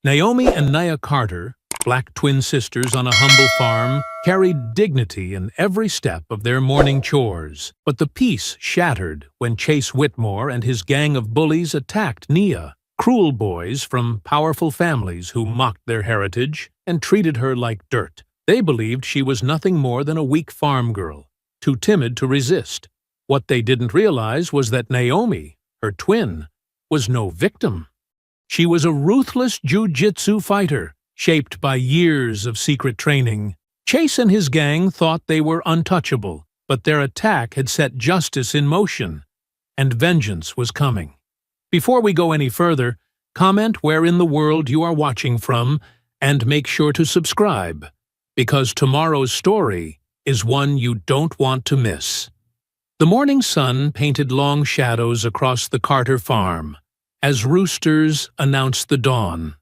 Naomi and Nia Carter, black twin sisters on a humble farm, carried dignity in every step of their morning chores. But the peace shattered when Chase Whitmore and his gang of bullies attacked Nia, cruel boys from powerful families who mocked their heritage and treated her like dirt. They believed she was nothing more than a weak farm girl, too timid to resist. What they didn't realize was that Naomi, her twin, was no victim. She was a ruthless Jitsu fighter, shaped by years of secret training. Chase and his gang thought they were untouchable, but their attack had set justice in motion, and vengeance was coming. Before we go any further, comment where in the world you are watching from, and make sure to subscribe, because tomorrow's story is one you don't want to miss. The morning sun painted long shadows across the Carter farm, as roosters announced the dawn.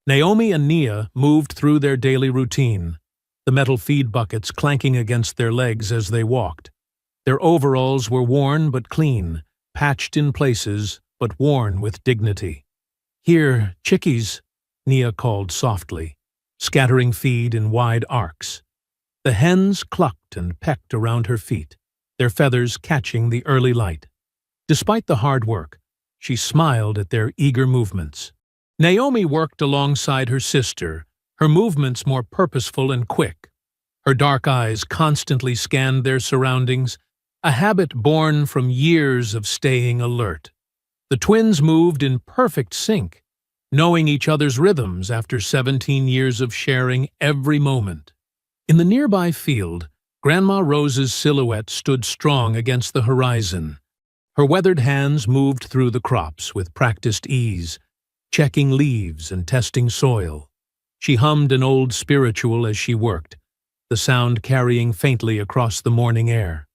Naomi and Nia moved through their daily routine, the metal feed buckets clanking against their legs as they walked. Their overalls were worn but clean, patched in places but worn with dignity. "Here, chickies," Nia called softly, scattering feed in wide arcs. The hens clucked and pecked around her feet, their feathers catching the early light. Despite the hard work, she smiled at their eager movements. Naomi worked alongside her sister, her movements more purposeful and quick. Her dark eyes constantly scanned their surroundings, a habit born from years of staying alert. The twins moved in perfect sync, knowing each other's rhythms after 17 years of sharing every moment. In the nearby field, Grandma Rose's silhouette stood strong against the horizon. Her weathered hands moved through the crops with practiced ease, checking leaves and testing soil. She hummed an old spiritual as she worked, the sound carrying faintly across the morning air.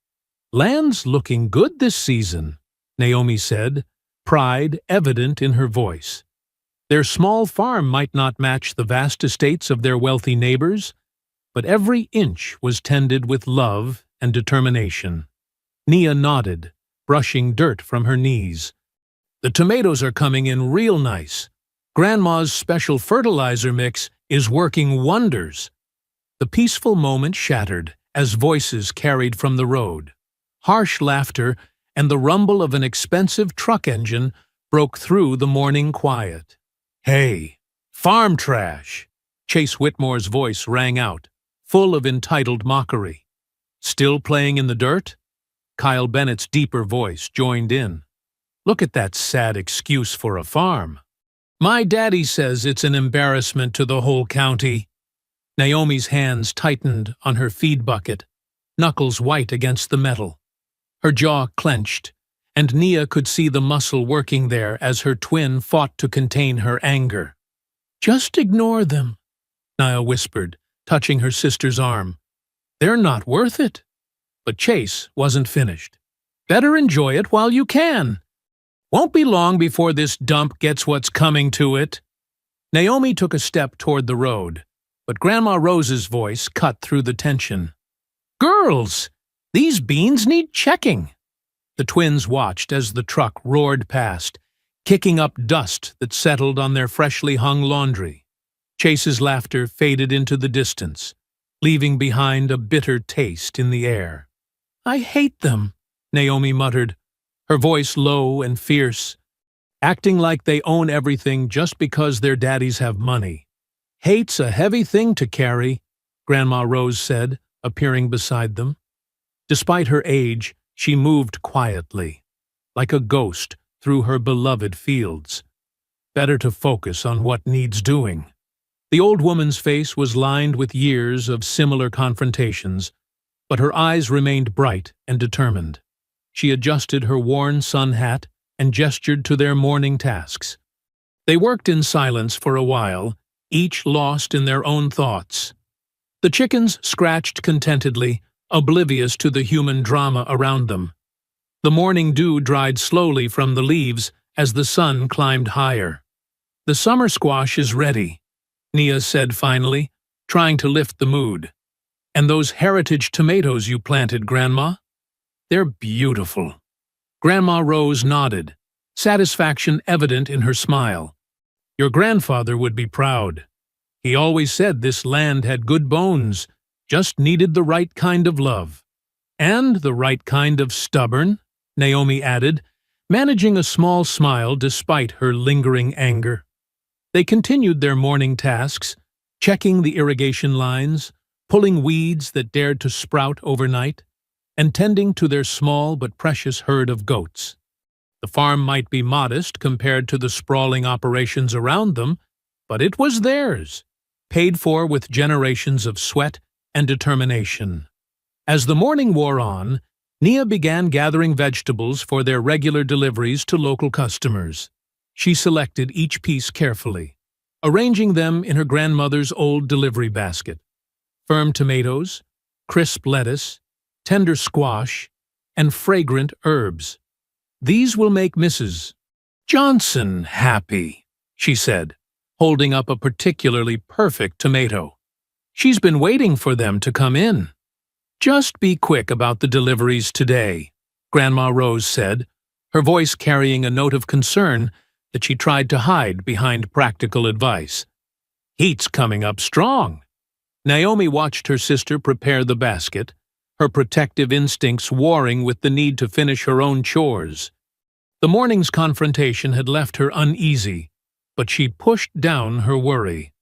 "Land's looking good this season," Naomi said, pride evident in her voice. Their small farm might not match the vast estates of their wealthy neighbors, but every inch was tended with love and determination. Nia nodded, brushing dirt from her knees. "The tomatoes are coming in real nice. Grandma's special fertilizer mix is working wonders." The peaceful moment shattered as voices carried from the road. Harsh laughter and the rumble of an expensive truck engine broke through the morning quiet. "Hey, farm trash!" Chase Whitmore's voice rang out, full of entitled mockery. "Still playing in the dirt?" Kyle Bennett's deeper voice joined in. "Look at that sad excuse for a farm. My daddy says it's an embarrassment to the whole county." Naomi's hands tightened on her feed bucket, knuckles white against the metal. Her jaw clenched, and Nia could see the muscle working there as her twin fought to contain her anger. "Just ignore them," Nia whispered, touching her sister's arm. "They're not worth it." But Chase wasn't finished. "Better enjoy it while you can. Won't be long before this dump gets what's coming to it." Naomi took a step toward the road, but Grandma Rose's voice cut through the tension. "Girls, these beans need checking." The twins watched as the truck roared past, kicking up dust that settled on their freshly hung laundry. Chase's laughter faded into the distance, leaving behind a bitter taste in the air. "I hate them," Naomi muttered, her voice low and fierce, acting like they own everything just because their daddies have money. "Hate's a heavy thing to carry," Grandma Rose said, appearing beside them. Despite her age, she moved quietly, like a ghost through her beloved fields. Better to focus on what needs doing. The old woman's face was lined with years of similar confrontations, but her eyes remained bright and determined. She adjusted her worn sun hat and gestured to their morning tasks. They worked in silence for a while, each lost in their own thoughts. The chickens scratched contentedly, oblivious to the human drama around them. The morning dew dried slowly from the leaves as the sun climbed higher. "The summer squash is ready," Nia said finally, trying to lift the mood. "And those heritage tomatoes you planted, Grandma? They're beautiful." Grandma Rose nodded, satisfaction evident in her smile. Your grandfather would be proud. He always said this land had good bones, just needed the right kind of love. And the right kind of stubborn, Naomi added, managing a small smile despite her lingering anger. They continued their morning tasks, checking the irrigation lines, pulling weeds that dared to sprout overnight, and tending to their small but precious herd of goats. The farm might be modest compared to the sprawling operations around them, but it was theirs, paid for with generations of sweat and determination. As the morning wore on, Nia began gathering vegetables for their regular deliveries to local customers. She selected each piece carefully, arranging them in her grandmother's old delivery basket. Firm tomatoes, crisp lettuce, tender squash, and fragrant herbs. These will make Mrs. Johnson happy, she said, holding up a particularly perfect tomato. She's been waiting for them to come in. Just be quick about the deliveries today, Grandma Rose said, her voice carrying a note of concern that she tried to hide behind practical advice. Heat's coming up strong. Naomi watched her sister prepare the basket, her protective instincts warring with the need to finish her own chores. The morning's confrontation had left her uneasy, but she pushed down her worry.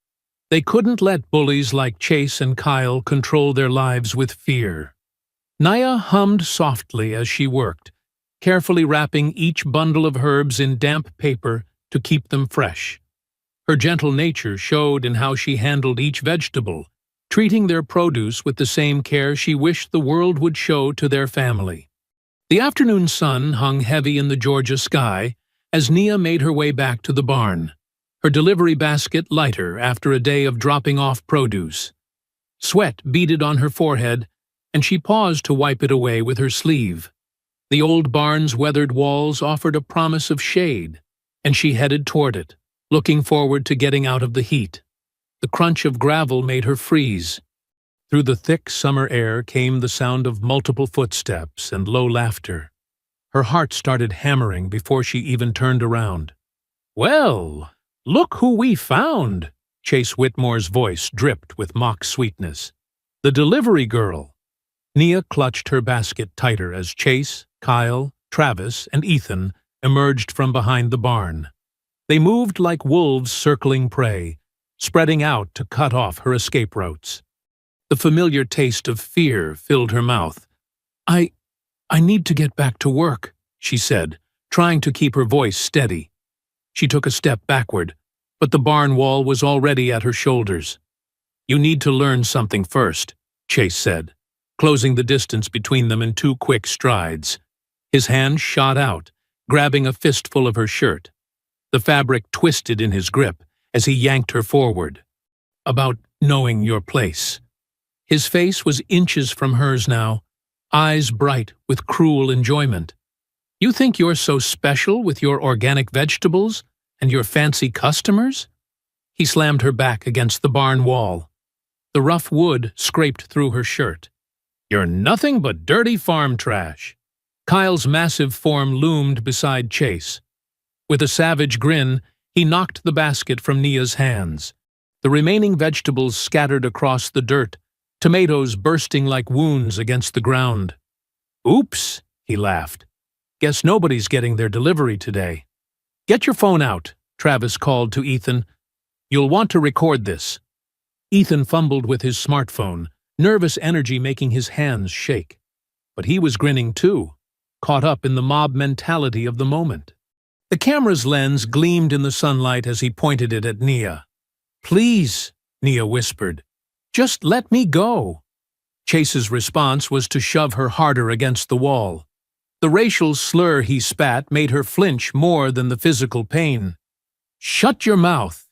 They couldn't let bullies like Chase and Kyle control their lives with fear. Nia hummed softly as she worked, carefully wrapping each bundle of herbs in damp paper to keep them fresh. Her gentle nature showed in how she handled each vegetable, treating their produce with the same care she wished the world would show to their family. The afternoon sun hung heavy in the Georgia sky as Nia made her way back to the barn, her delivery basket lighter after a day of dropping off produce. Sweat beaded on her forehead, and she paused to wipe it away with her sleeve. The old barn's weathered walls offered a promise of shade, and she headed toward it, looking forward to getting out of the heat. The crunch of gravel made her freeze. Through the thick summer air came the sound of multiple footsteps and low laughter. Her heart started hammering before she even turned around. "Well, look who we found!" Chase Whitmore's voice dripped with mock sweetness. "The delivery girl." Nia clutched her basket tighter as Chase, Kyle, Travis, and Ethan emerged from behind the barn. They moved like wolves circling prey, spreading out to cut off her escape routes. The familiar taste of fear filled her mouth. I need to get back to work," she said, trying to keep her voice steady. She took a step backward, but the barn wall was already at her shoulders. "You need to learn something first," Chase said, closing the distance between them in 2 quick strides. His hand shot out, grabbing a fistful of her shirt. The fabric twisted in his grip as he yanked her forward. "About knowing your place." His face was inches from hers now, eyes bright with cruel enjoyment. "You think you're so special with your organic vegetables and your fancy customers?" He slammed her back against the barn wall. The rough wood scraped through her shirt. "You're nothing but dirty farm trash." Kyle's massive form loomed beside Chase. With a savage grin, he knocked the basket from Nia's hands. The remaining vegetables scattered across the dirt, tomatoes bursting like wounds against the ground. "Oops," he laughed. "Guess nobody's getting their delivery today." "Get your phone out," Travis called to Ethan. "You'll want to record this." Ethan fumbled with his smartphone, nervous energy making his hands shake. But he was grinning too, caught up in the mob mentality of the moment. The camera's lens gleamed in the sunlight as he pointed it at Nia. "Please," Nia whispered. "Just let me go." Chase's response was to shove her harder against the wall. The racial slur he spat made her flinch more than the physical pain. "Shut your mouth.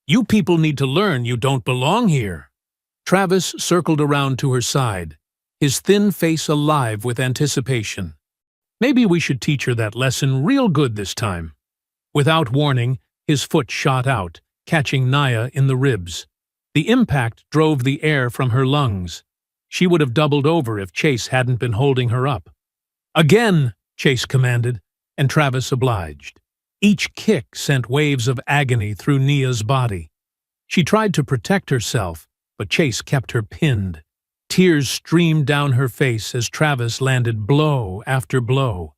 You people need to learn you don't belong here." Travis circled around to her side, his thin face alive with anticipation. "Maybe we should teach her that lesson real good this time." Without warning, his foot shot out, catching Nia in the ribs. The impact drove the air from her lungs. She would have doubled over if Chase hadn't been holding her up. "Again," Chase commanded, and Travis obliged. Each kick sent waves of agony through Nia's body. She tried to protect herself, but Chase kept her pinned. Tears streamed down her face as Travis landed blow after blow.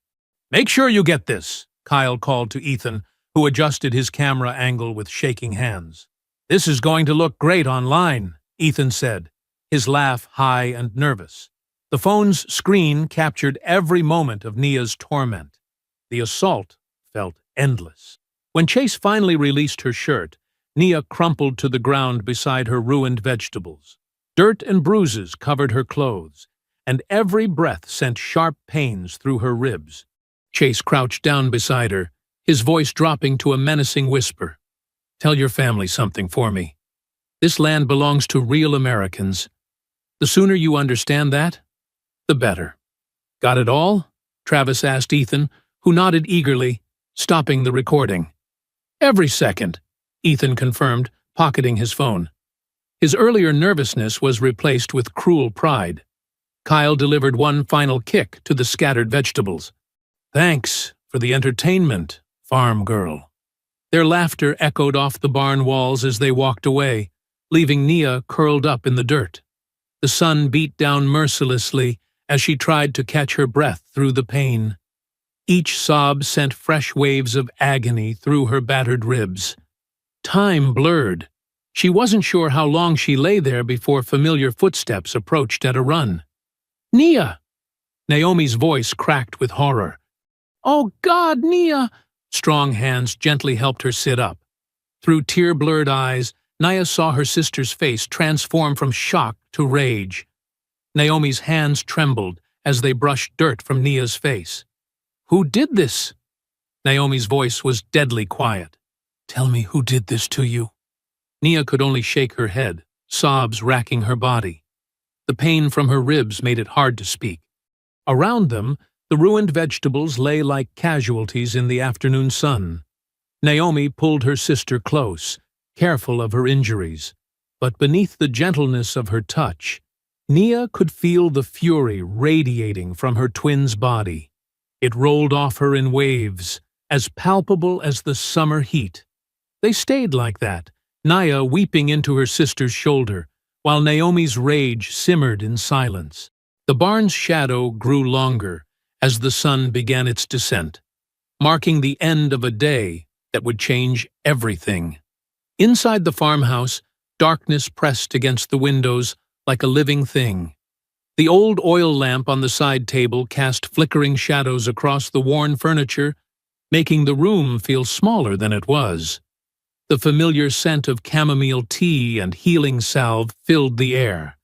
"Make sure you get this," Kyle called to Ethan, who adjusted his camera angle with shaking hands. "This is going to look great online," Ethan said, his laugh high and nervous. The phone's screen captured every moment of Nia's torment. The assault felt endless. When Chase finally released her shirt, Nia crumpled to the ground beside her ruined vegetables. Dirt and bruises covered her clothes, and every breath sent sharp pains through her ribs. Chase crouched down beside her, his voice dropping to a menacing whisper. "Tell your family something for me. This land belongs to real Americans. The sooner you understand that, the better." "Got it all?" Travis asked Ethan, who nodded eagerly, stopping the recording. "Every second," Ethan confirmed, pocketing his phone. His earlier nervousness was replaced with cruel pride. Kyle delivered one final kick to the scattered vegetables. "Thanks for the entertainment, farm girl." Their laughter echoed off the barn walls as they walked away, leaving Nia curled up in the dirt. The sun beat down mercilessly as she tried to catch her breath through the pain. Each sob sent fresh waves of agony through her battered ribs. Time blurred. She wasn't sure how long she lay there before familiar footsteps approached at a run. "Nia!" Naomi's voice cracked with horror. "Oh God, Nia!" Strong hands gently helped her sit up. Through tear-blurred eyes, Nia saw her sister's face transform from shock to rage. Naomi's hands trembled as they brushed dirt from Nia's face. "Who did this?" Naomi's voice was deadly quiet. "Tell me who did this to you." Nia could only shake her head, sobs racking her body. The pain from her ribs made it hard to speak. Around them, the ruined vegetables lay like casualties in the afternoon sun. Naomi pulled her sister close, careful of her injuries. But beneath the gentleness of her touch, Nia could feel the fury radiating from her twin's body. It rolled off her in waves, as palpable as the summer heat. They stayed like that, Nia weeping into her sister's shoulder, while Naomi's rage simmered in silence. The barn's shadow grew longer as the sun began its descent, marking the end of a day that would change everything. Inside the farmhouse, darkness pressed against the windows like a living thing. The old oil lamp on the side table cast flickering shadows across the worn furniture, making the room feel smaller than it was. The familiar scent of chamomile tea and healing salve filled the air.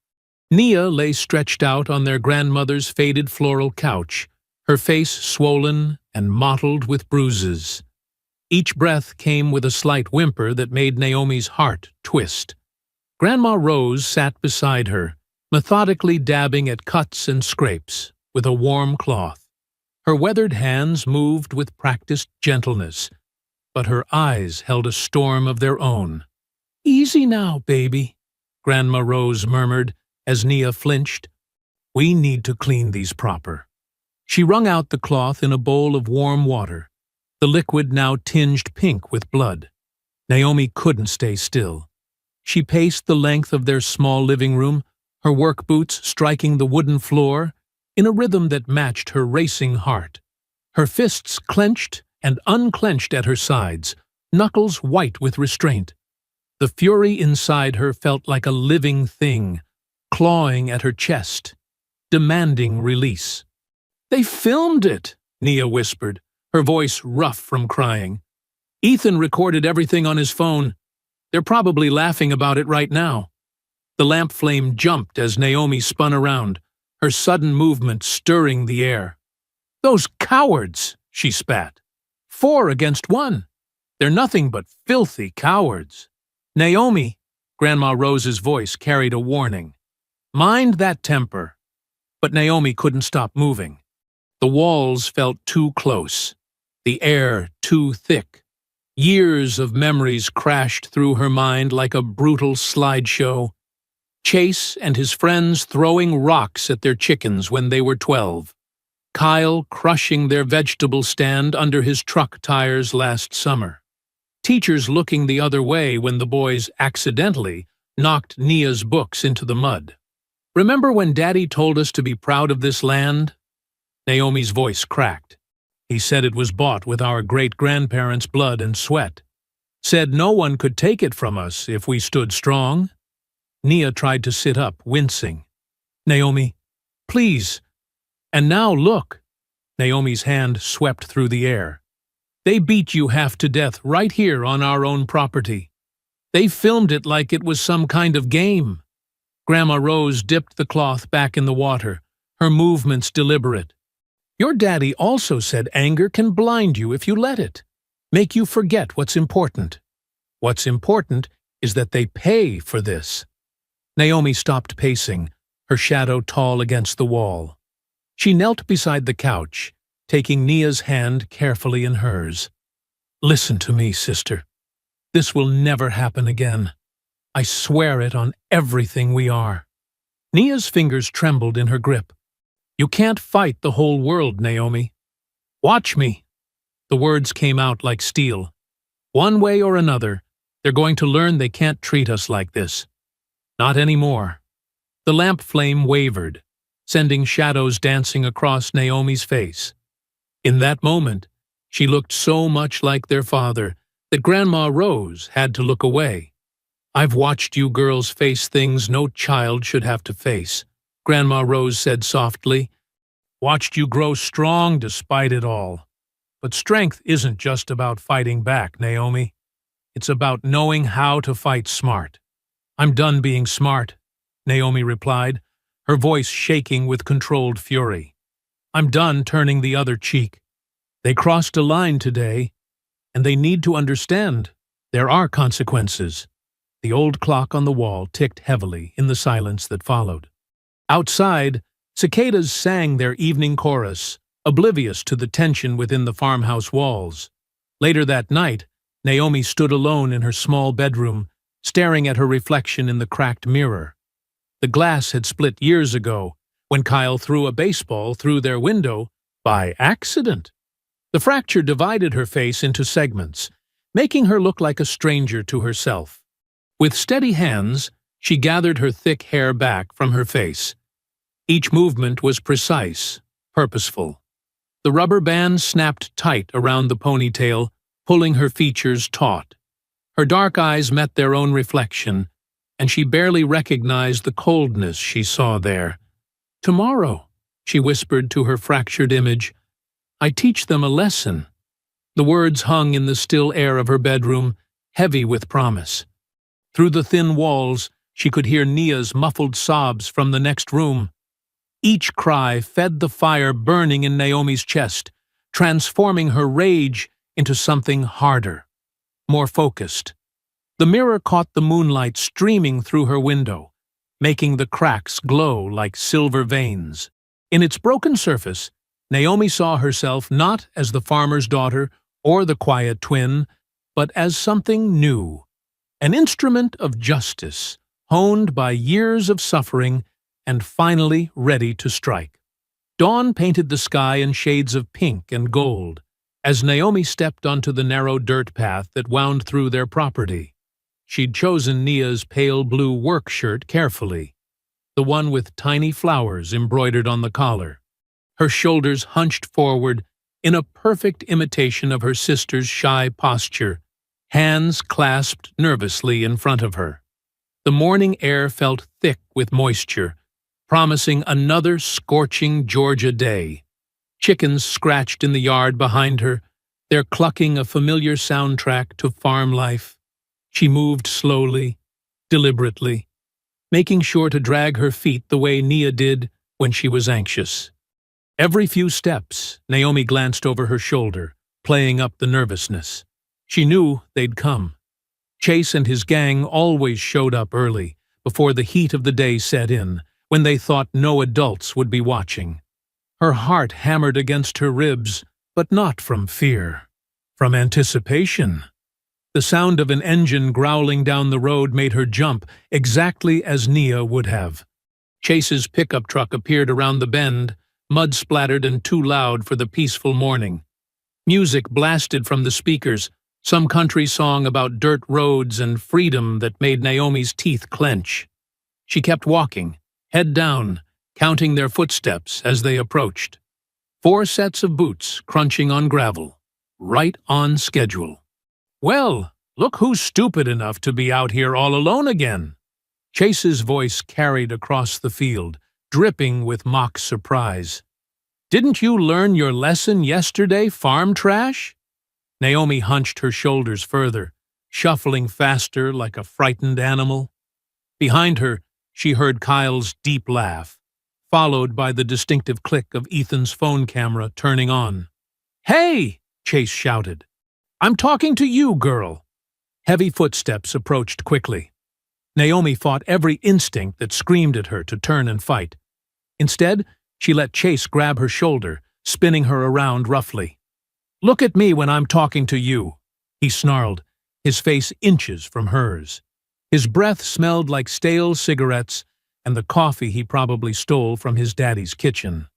Nia lay stretched out on their grandmother's faded floral couch, her face swollen and mottled with bruises. Each breath came with a slight whimper that made Naomi's heart twist. Grandma Rose sat beside her, methodically dabbing at cuts and scrapes with a warm cloth. Her weathered hands moved with practiced gentleness, but her eyes held a storm of their own. "Easy now, baby," Grandma Rose murmured as Nia flinched. "We need to clean these proper." She wrung out the cloth in a bowl of warm water, the liquid now tinged pink with blood. Naomi couldn't stay still. She paced the length of their small living room, her work boots striking the wooden floor, in a rhythm that matched her racing heart. Her fists clenched and unclenched at her sides, knuckles white with restraint. The fury inside her felt like a living thing, clawing at her chest, demanding release. "They filmed it," Nia whispered, her voice rough from crying. "Ethan recorded everything on his phone. They're probably laughing about it right now." The lamp flame jumped as Naomi spun around, her sudden movement stirring the air. "Those cowards!" she spat. 4 against 1. They're nothing but filthy cowards. "Naomi," Grandma Rose's voice carried a warning. "Mind that temper." But Naomi couldn't stop moving. The walls felt too close, the air too thick. Years of memories crashed through her mind like a brutal slideshow. Chase and his friends throwing rocks at their chickens when they were 12. Kyle crushing their vegetable stand under his truck tires last summer. Teachers looking the other way when the boys accidentally knocked Nia's books into the mud. "Remember when Daddy told us to be proud of this land?" Naomi's voice cracked. "He said it was bought with our great-grandparents' blood and sweat. Said no one could take it from us if we stood strong." Nia tried to sit up, wincing. "Naomi, please. And now look." Naomi's hand swept through the air. "They beat you half to death right here on our own property. They filmed it like it was some kind of game." Grandma Rose dipped the cloth back in the water, her movements deliberate. "Your daddy also said anger can blind you if you let it, make you forget what's important. What's important is that they pay for this." Naomi stopped pacing, her shadow tall against the wall. She knelt beside the couch, taking Nia's hand carefully in hers. "Listen to me, sister. This will never happen again. I swear it on everything we are." Nia's fingers trembled in her grip. "You can't fight the whole world, Naomi. Watch me." The words came out like steel. "One way or another, they're going to learn they can't treat us like this. Not anymore." The lamp flame wavered, sending shadows dancing across Naomi's face. In that moment, she looked so much like their father that Grandma Rose had to look away. "I've watched you girls face things no child should have to face," Grandma Rose said softly. "Watched you grow strong despite it all. But strength isn't just about fighting back, Naomi. It's about knowing how to fight smart." "I'm done being smart," Naomi replied, her voice shaking with controlled fury. "I'm done turning the other cheek. They crossed a line today, and they need to understand there are consequences." The old clock on the wall ticked heavily in the silence that followed. Outside, cicadas sang their evening chorus, oblivious to the tension within the farmhouse walls. Later that night, Naomi stood alone in her small bedroom, staring at her reflection in the cracked mirror. The glass had split years ago, when Kyle threw a baseball through their window by accident. The fracture divided her face into segments, making her look like a stranger to herself. With steady hands, she gathered her thick hair back from her face. Each movement was precise, purposeful. The rubber band snapped tight around the ponytail, pulling her features taut. Her dark eyes met their own reflection, and she barely recognized the coldness she saw there. "Tomorrow," she whispered to her fractured image, "I teach them a lesson." The words hung in the still air of her bedroom, heavy with promise. Through the thin walls, she could hear Nia's muffled sobs from the next room. Each cry fed the fire burning in Naomi's chest, transforming her rage into something harder, more focused. The mirror caught the moonlight streaming through her window, making the cracks glow like silver veins. In its broken surface, Naomi saw herself not as the farmer's daughter or the quiet twin, but as something new, an instrument of justice, honed by years of suffering and finally ready to strike. Dawn painted the sky in shades of pink and gold as Naomi stepped onto the narrow dirt path that wound through their property. She'd chosen Nia's pale blue work shirt carefully, the one with tiny flowers embroidered on the collar. Her shoulders hunched forward in a perfect imitation of her sister's shy posture, hands clasped nervously in front of her. The morning air felt thick with moisture, promising another scorching Georgia day. Chickens scratched in the yard behind her, their clucking a familiar soundtrack to farm life. She moved slowly, deliberately, making sure to drag her feet the way Nia did when she was anxious. Every few steps, Naomi glanced over her shoulder, playing up the nervousness. She knew they'd come. Chase and his gang always showed up early, before the heat of the day set in, when they thought no adults would be watching. Her heart hammered against her ribs, but not from fear, from anticipation. The sound of an engine growling down the road made her jump, exactly as Nia would have. Chase's pickup truck appeared around the bend, mud-splattered and too loud for the peaceful morning. Music blasted from the speakers, some country song about dirt roads and freedom that made Naomi's teeth clench. She kept walking, head down, counting their footsteps as they approached. 4 sets of boots crunching on gravel, right on schedule. "Well, look who's stupid enough to be out here all alone again." Chase's voice carried across the field, dripping with mock surprise. "Didn't you learn your lesson yesterday, farm trash?" Naomi hunched her shoulders further, shuffling faster like a frightened animal. Behind her, she heard Kyle's deep laugh, followed by the distinctive click of Ethan's phone camera turning on. "Hey!" Chase shouted. "I'm talking to you, girl." Heavy footsteps approached quickly. Naomi fought every instinct that screamed at her to turn and fight. Instead, she let Chase grab her shoulder, spinning her around roughly. "Look at me when I'm talking to you," he snarled, his face inches from hers. His breath smelled like stale cigarettes and the coffee he probably stole from his daddy's kitchen.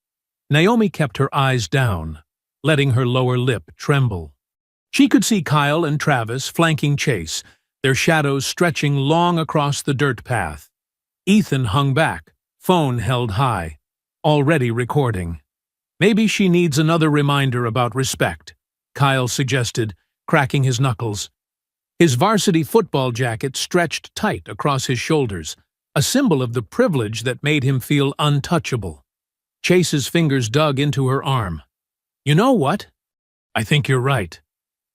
Naomi kept her eyes down, letting her lower lip tremble. She could see Kyle and Travis flanking Chase, their shadows stretching long across the dirt path. Ethan hung back, phone held high, already recording. "Maybe she needs another reminder about respect," Kyle suggested, cracking his knuckles. His varsity football jacket stretched tight across his shoulders, a symbol of the privilege that made him feel untouchable. Chase's fingers dug into her arm. "You know what? I think you're right."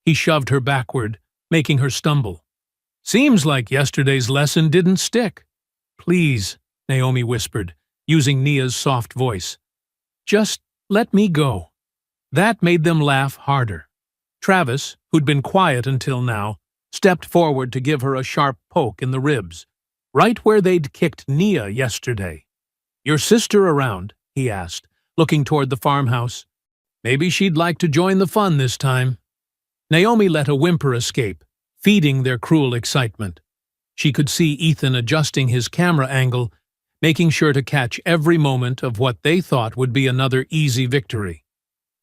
He shoved her backward, making her stumble. "Seems like yesterday's lesson didn't stick." "Please," Naomi whispered, using Nia's soft voice. "Just let me go." That made them laugh harder. Travis, who'd been quiet until now, stepped forward to give her a sharp poke in the ribs, right where they'd kicked Nia yesterday. "Your sister around?" he asked, looking toward the farmhouse. "Maybe she'd like to join the fun this time." Naomi let a whimper escape, feeding their cruel excitement. She could see Ethan adjusting his camera angle, making sure to catch every moment of what they thought would be another easy victory.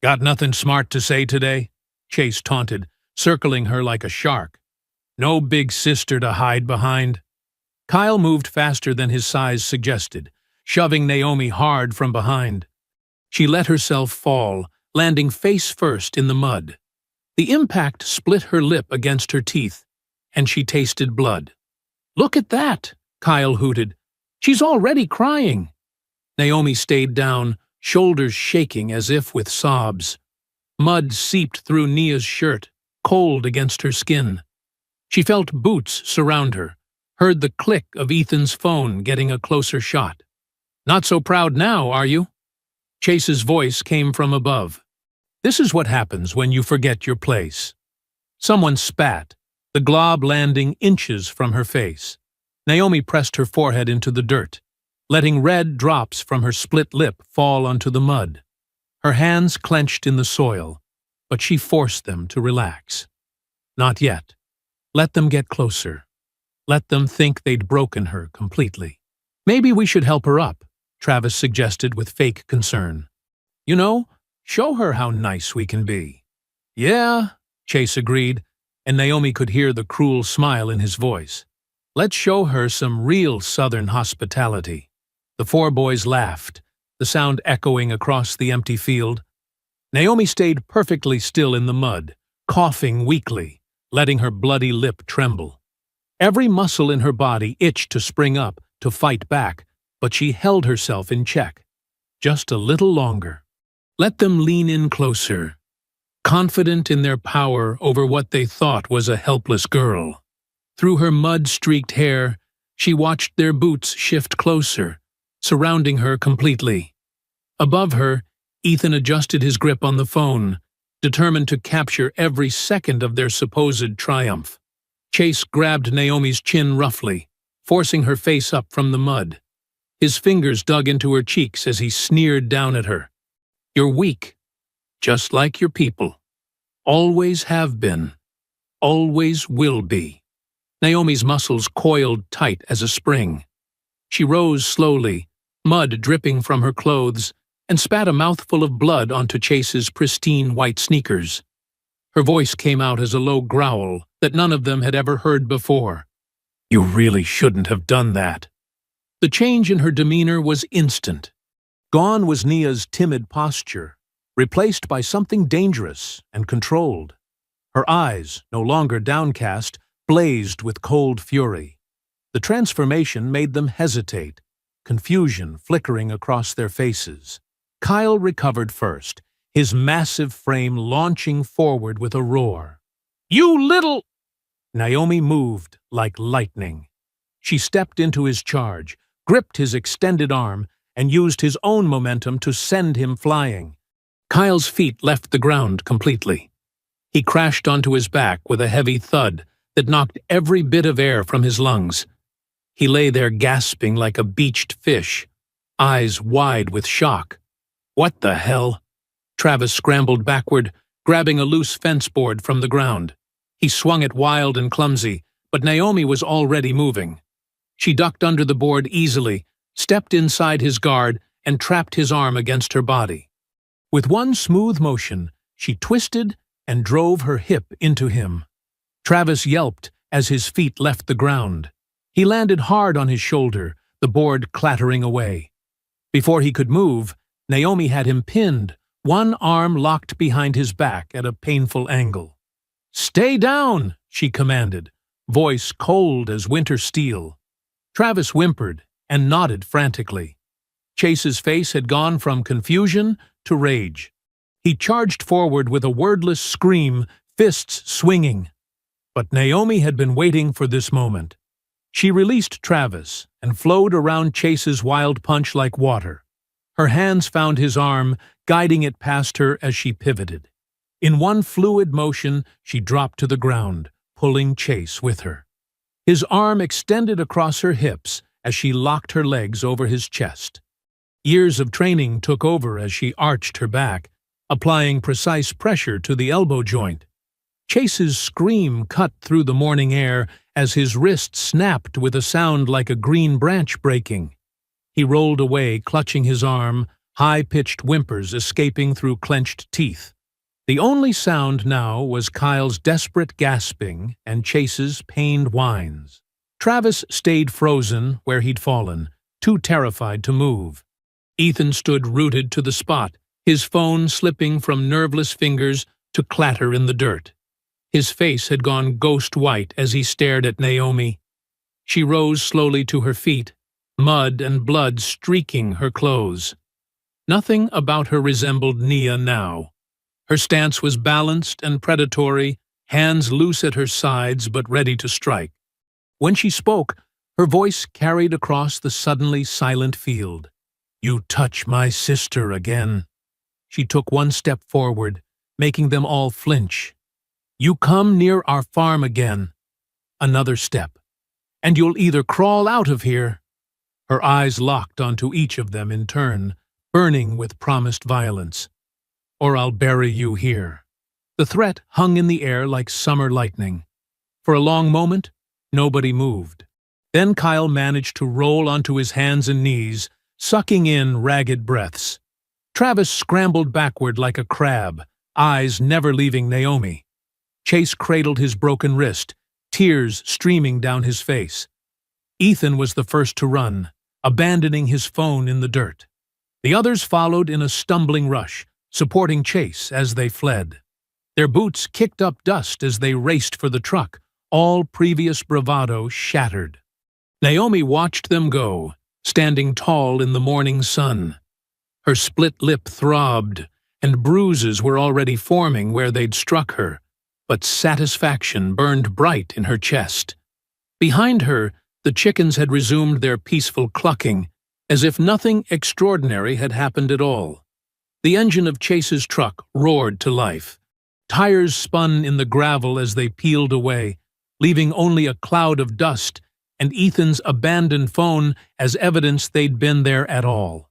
"Got nothing smart to say today?" Chase taunted, circling her like a shark. "No big sister to hide behind." Kyle moved faster than his size suggested, shoving Naomi hard from behind. She let herself fall, landing face first in the mud. The impact split her lip against her teeth, and she tasted blood. "Look at that!" Kyle hooted. "She's already crying." Naomi stayed down, shoulders shaking as if with sobs. Mud seeped through Nia's shirt, cold against her skin. She felt boots surround her, heard the click of Ethan's phone getting a closer shot. "Not so proud now, are you?" Chase's voice came from above. "This is what happens when you forget your place." Someone spat, the glob landing inches from her face. Naomi pressed her forehead into the dirt, letting red drops from her split lip fall onto the mud. Her hands clenched in the soil, but she forced them to relax. "Not yet. Let them get closer. Let them think they'd broken her completely." "Maybe we should help her up," Travis suggested with fake concern. "You know, show her how nice we can be." "Yeah," Chase agreed, and Naomi could hear the cruel smile in his voice. "Let's show her some real Southern hospitality." The 4 boys laughed, the sound echoing across the empty field. Naomi stayed perfectly still in the mud, coughing weakly, letting her bloody lip tremble. Every muscle in her body itched to spring up, to fight back, but she held herself in check. Just a little longer. Let them lean in closer, confident in their power over what they thought was a helpless girl. Through her mud-streaked hair, she watched their boots shift closer, surrounding her completely. Above her, Ethan adjusted his grip on the phone, determined to capture every second of their supposed triumph. Chase grabbed Naomi's chin roughly, forcing her face up from the mud. His fingers dug into her cheeks as he sneered down at her. "You're weak, just like your people. Always have been. Always will be." Naomi's muscles coiled tight as a spring. She rose slowly, mud dripping from her clothes, and spat a mouthful of blood onto Chase's pristine white sneakers. Her voice came out as a low growl that none of them had ever heard before. "You really shouldn't have done that." The change in her demeanor was instant. Gone was Nia's timid posture, replaced by something dangerous and controlled. Her eyes, no longer downcast, blazed with cold fury. The transformation made them hesitate, confusion flickering across their faces. Kyle recovered first, his massive frame launching forward with a roar. "You little—" Naomi moved like lightning. She stepped into his charge, gripped his extended arm, and used his own momentum to send him flying. Kyle's feet left the ground completely. He crashed onto his back with a heavy thud that knocked every bit of air from his lungs. He lay there gasping like a beached fish, eyes wide with shock. "What the hell?" Travis scrambled backward, grabbing a loose fence board from the ground. He swung it wild and clumsy, but Naomi was already moving. She ducked under the board easily, stepped inside his guard, and trapped his arm against her body. With one smooth motion, she twisted and drove her hip into him. Travis yelped as his feet left the ground. He landed hard on his shoulder, the board clattering away. Before he could move, Naomi had him pinned, one arm locked behind his back at a painful angle. "Stay down," she commanded, voice cold as winter steel. Travis whimpered and nodded frantically. Chase's face had gone from confusion to rage. He charged forward with a wordless scream, fists swinging. But Naomi had been waiting for this moment. She released Travis and flowed around Chase's wild punch like water. Her hands found his arm, guiding it past her as she pivoted. In one fluid motion, she dropped to the ground, pulling Chase with her. His arm extended across her hips as she locked her legs over his chest. Years of training took over as she arched her back, applying precise pressure to the elbow joint. Chase's scream cut through the morning air as his wrist snapped with a sound like a green branch breaking. He rolled away, clutching his arm, high-pitched whimpers escaping through clenched teeth. The only sound now was Kyle's desperate gasping and Chase's pained whines. Travis stayed frozen where he'd fallen, too terrified to move. Ethan stood rooted to the spot, his phone slipping from nerveless fingers to clatter in the dirt. His face had gone ghost white as he stared at Naomi. She rose slowly to her feet, mud and blood streaking her clothes. Nothing about her resembled Nia now. Her stance was balanced and predatory, hands loose at her sides but ready to strike. When she spoke, her voice carried across the suddenly silent field. "You touch my sister again." She took one step forward, making them all flinch. "You come near our farm again." Another step. "And you'll either crawl out of here." Her eyes locked onto each of them in turn, burning with promised violence. "Or I'll bury you here." The threat hung in the air like summer lightning. For a long moment, nobody moved. Then Kyle managed to roll onto his hands and knees, sucking in ragged breaths. Travis scrambled backward like a crab, eyes never leaving Naomi. Chase cradled his broken wrist, tears streaming down his face. Ethan was the first to run, abandoning his phone in the dirt. The others followed in a stumbling rush, supporting Chase as they fled. Their boots kicked up dust as they raced for the truck, all previous bravado shattered. Naomi watched them go, standing tall in the morning sun. Her split lip throbbed, and bruises were already forming where they'd struck her, but satisfaction burned bright in her chest. Behind her, the chickens had resumed their peaceful clucking, as if nothing extraordinary had happened at all. The engine of Chase's truck roared to life. Tires spun in the gravel as they peeled away, leaving only a cloud of dust and Ethan's abandoned phone as evidence they'd been there at all.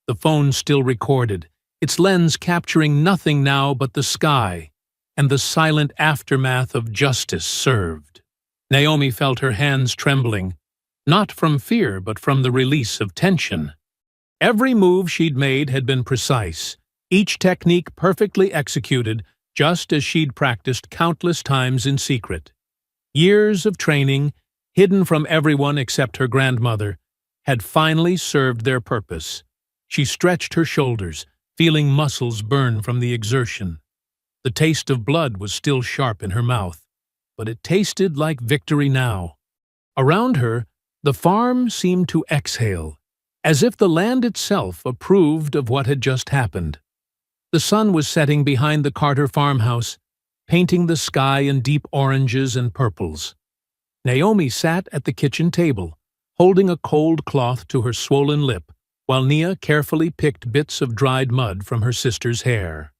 The phone still recorded, its lens capturing nothing now but the sky and the silent aftermath of justice served. Naomi felt her hands trembling, not from fear but from the release of tension. Every move she'd made had been precise, each technique perfectly executed, just as she'd practiced countless times in secret. Years of training, hidden from everyone except her grandmother, had finally served their purpose. She stretched her shoulders, feeling muscles burn from the exertion. The taste of blood was still sharp in her mouth, but it tasted like victory now. Around her, the farm seemed to exhale, as if the land itself approved of what had just happened. The sun was setting behind the Carter farmhouse, painting the sky in deep oranges and purples. Naomi sat at the kitchen table, holding a cold cloth to her swollen lip, while Nia carefully picked bits of dried mud from her sister's hair.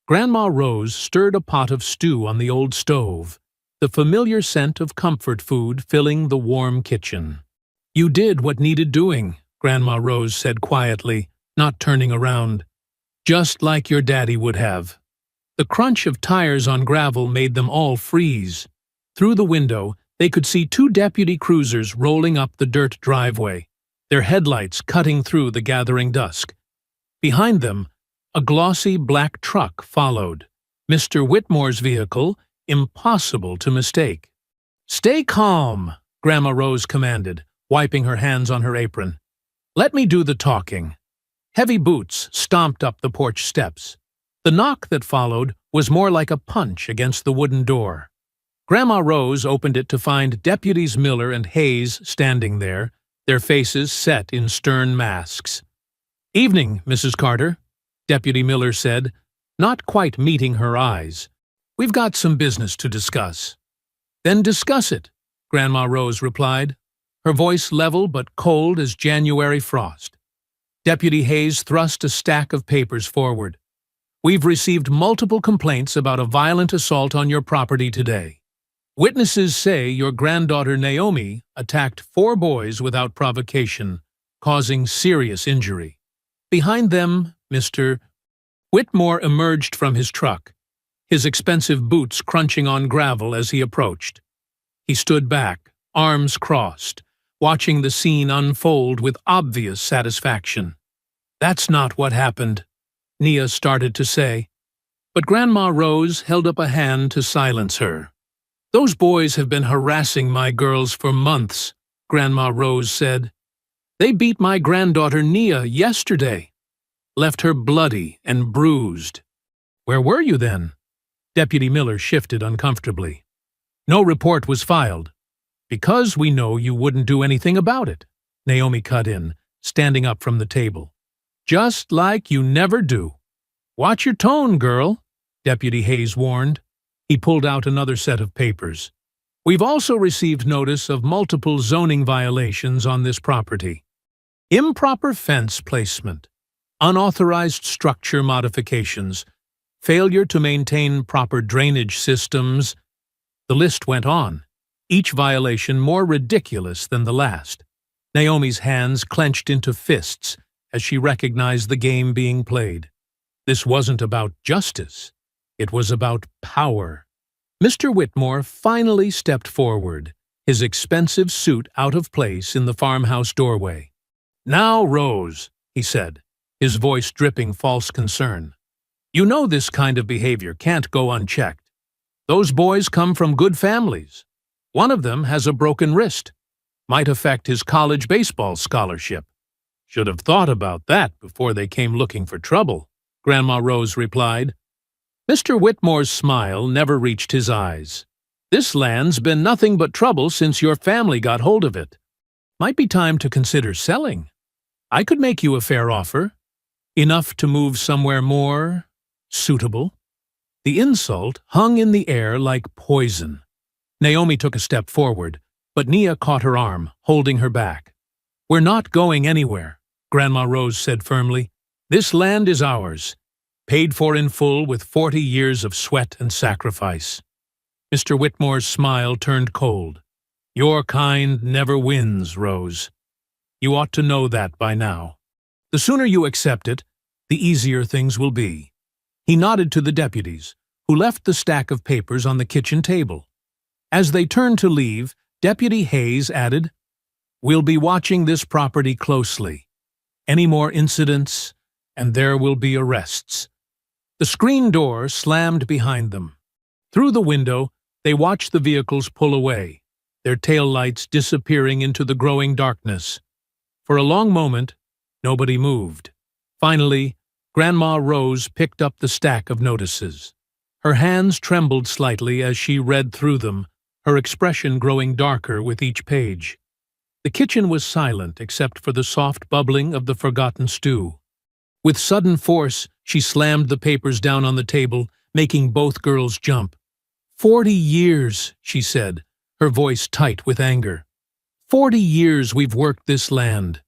Grandma Rose stirred a pot of stew on the old stove, the familiar scent of comfort food filling the warm kitchen. "You did what needed doing," Grandma Rose said quietly, not turning around. "Just like your daddy would have." The crunch of tires on gravel made them all freeze. Through the window, they could see two deputy cruisers rolling up the dirt driveway, their headlights cutting through the gathering dusk. Behind them, a glossy black truck followed, Mr. Whitmore's vehicle, impossible to mistake. "Stay calm," Grandma Rose commanded, wiping her hands on her apron. "Let me do the talking." Heavy boots stomped up the porch steps. The knock that followed was more like a punch against the wooden door. Grandma Rose opened it to find Deputies Miller and Hayes standing there, their faces set in stern masks. "Evening, Mrs. Carter," Deputy Miller said, not quite meeting her eyes. "We've got some business to discuss." "Then discuss it," Grandma Rose replied, her voice level but cold as January frost. Deputy Hayes thrust a stack of papers forward. "We've received multiple complaints about a violent assault on your property today. Witnesses say your granddaughter Naomi attacked 4 boys without provocation, causing serious injury. Behind them, Mr. Whitmore emerged from his truck, his expensive boots crunching on gravel as he approached. He stood back, arms crossed, watching the scene unfold with obvious satisfaction. "That's not what happened," Nia started to say, but Grandma Rose held up a hand to silence her. "Those boys have been harassing my girls for months," Grandma Rose said. "They beat my granddaughter Nia yesterday, left her bloody and bruised." "Where were you then?" Deputy Miller shifted uncomfortably. "No report was filed." "Because we know you wouldn't do anything about it," Naomi cut in, standing up from the table. "Just like you never do." "Watch your tone, girl," Deputy Hayes warned. He pulled out another set of papers. "We've also received notice of multiple zoning violations on this property. Improper fence placement, unauthorized structure modifications, failure to maintain proper drainage systems." The list went on, each violation more ridiculous than the last. Naomi's hands clenched into fists as she recognized the game being played. This wasn't about justice. It was about power. Mr. Whitmore finally stepped forward, his expensive suit out of place in the farmhouse doorway. "Now, Rose," he said, his voice dripping false concern. "You know this kind of behavior can't go unchecked. Those boys come from good families. One of them has a broken wrist. Might affect his college baseball scholarship. Should have thought about that before they came looking for trouble," Grandma Rose replied. Mr. Whitmore's smile never reached his eyes. "This land's been nothing but trouble since your family got hold of it. Might be time to consider selling. I could make you a fair offer. Enough to move somewhere more suitable." The insult hung in the air like poison. Naomi took a step forward, but Nia caught her arm, holding her back. "We're not going anywhere," Grandma Rose said firmly. "This land is ours, paid for in full with 40 years of sweat and sacrifice." Mr. Whitmore's smile turned cold. "Your kind never wins, Rose. You ought to know that by now. The sooner you accept it, the easier things will be." He nodded to the deputies, who left the stack of papers on the kitchen table. As they turned to leave, Deputy Hayes added, "We'll be watching this property closely. Any more incidents, and there will be arrests. The screen door slammed behind them. Through the window, they watched the vehicles pull away, their taillights disappearing into the growing darkness. For a long moment, nobody moved. Finally, Grandma Rose picked up the stack of notices. Her hands trembled slightly as she read through them, her expression growing darker with each page. The kitchen was silent except for the soft bubbling of the forgotten stew. With sudden force, she slammed the papers down on the table, making both girls jump. 40 years, she said, her voice tight with anger. 40 years we've worked this land.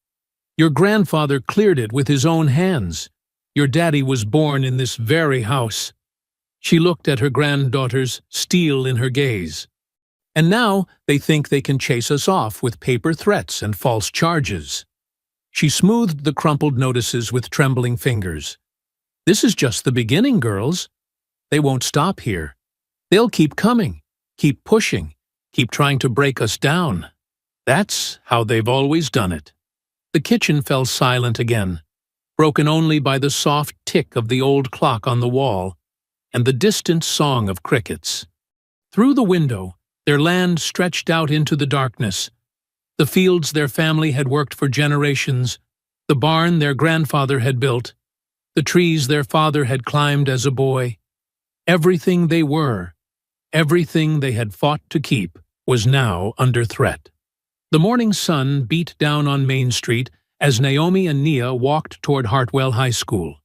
Your grandfather cleared it with his own hands. Your daddy was born in this very house. She looked at her granddaughters, steel in her gaze. And now they think they can chase us off with paper threats and false charges. She smoothed the crumpled notices with trembling fingers. This is just the beginning, girls. They won't stop here. They'll keep coming, keep pushing, keep trying to break us down. That's how they've always done it. The kitchen fell silent again, broken only by the soft tick of the old clock on the wall and the distant song of crickets. Through the window, their land stretched out into the darkness. The fields their family had worked for generations, the barn their grandfather had built, the trees their father had climbed as a boy. Everything they were, everything they had fought to keep, was now under threat. The morning sun beat down on Main Street as Naomi and Nia walked toward Hartwell High School.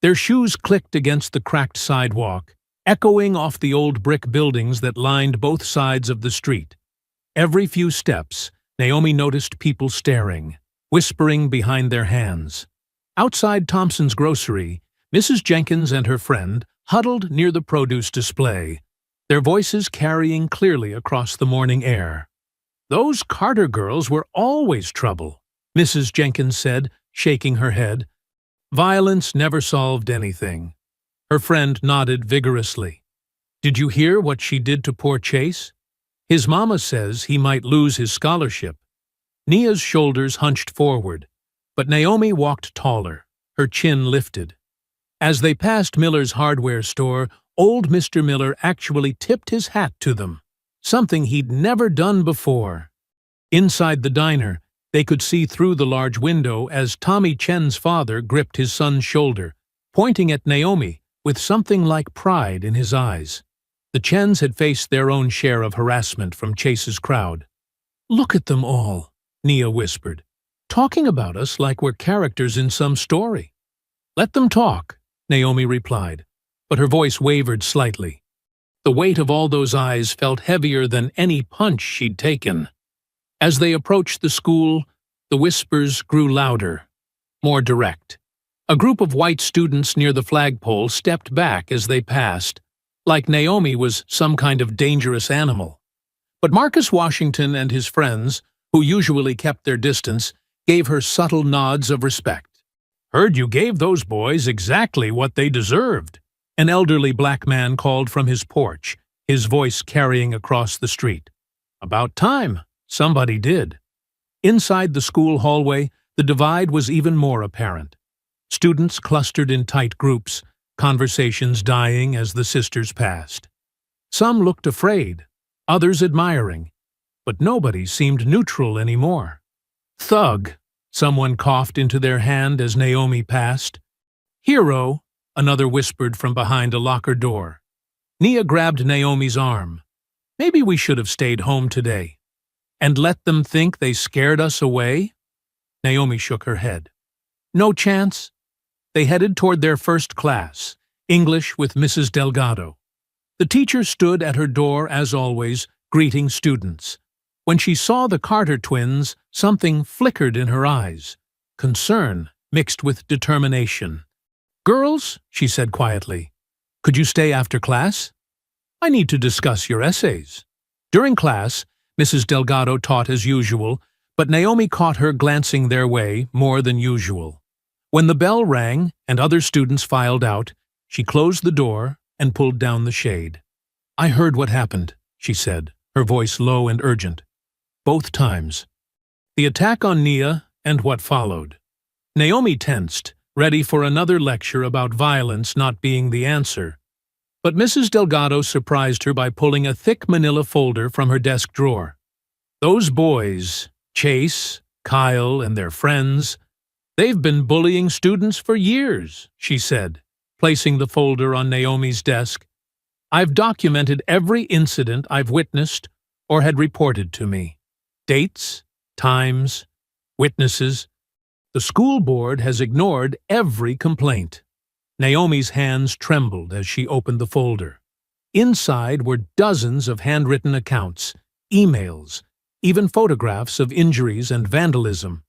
Their shoes clicked against the cracked sidewalk, echoing off the old brick buildings that lined both sides of the street. Every few steps, Naomi noticed people staring, whispering behind their hands. Outside Thompson's grocery, Mrs. Jenkins and her friend huddled near the produce display, their voices carrying clearly across the morning air. Those Carter girls were always trouble, Mrs. Jenkins said, shaking her head. Violence never solved anything. Her friend nodded vigorously. Did you hear what she did to poor Chase? His mama says he might lose his scholarship. Nia's shoulders hunched forward, but Naomi walked taller, her chin lifted. As they passed Miller's hardware store, old Mr. Miller actually tipped his hat to them, something he'd never done before. Inside the diner, they could see through the large window as Tommy Chen's father gripped his son's shoulder, pointing at Naomi with something like pride in his eyes. The Chens had faced their own share of harassment from Chase's crowd. "Look at them all," Nia whispered, "talking about us like we're characters in some story." "Let them talk," Naomi replied, but her voice wavered slightly. The weight of all those eyes felt heavier than any punch she'd taken. As they approached the school, the whispers grew louder, more direct. A group of white students near the flagpole stepped back as they passed, like Naomi was some kind of dangerous animal. But Marcus Washington and his friends, who usually kept their distance, gave her subtle nods of respect. "Heard you gave those boys exactly what they deserved," an elderly black man called from his porch, his voice carrying across the street. "About time somebody did." Inside the school hallway, the divide was even more apparent. Students clustered in tight groups, conversations dying as the sisters passed. Some looked afraid, others admiring, but nobody seemed neutral anymore. "Thug," someone coughed into their hand as Naomi passed. "Hero," another whispered from behind a locker door. Nia grabbed Naomi's arm. "Maybe we should have stayed home today. And let them think they scared us away?" Naomi shook her head. "No chance." They headed toward their first class, English with Mrs. Delgado. The teacher stood at her door as always, greeting students. When she saw the Carter twins, something flickered in her eyes, concern mixed with determination. "Girls," she said quietly, "could you stay after class? I need to discuss your essays." During class, Mrs. Delgado taught as usual, but Naomi caught her glancing their way more than usual. When the bell rang and other students filed out, she closed the door and pulled down the shade. "I heard what happened," she said, her voice low and urgent. "Both times. The attack on Nia and what followed. Naomi tensed, ready for another lecture about violence not being the answer. But Mrs. Delgado surprised her by pulling a thick manila folder from her desk drawer. "Those boys, Chase, Kyle, and their friends, they've been bullying students for years," she said, placing the folder on Naomi's desk. "I've documented every incident I've witnessed or had reported to me. Dates, times, witnesses. The school board has ignored every complaint." Naomi's hands trembled as she opened the folder. Inside were dozens of handwritten accounts, emails, even photographs of injuries and vandalism.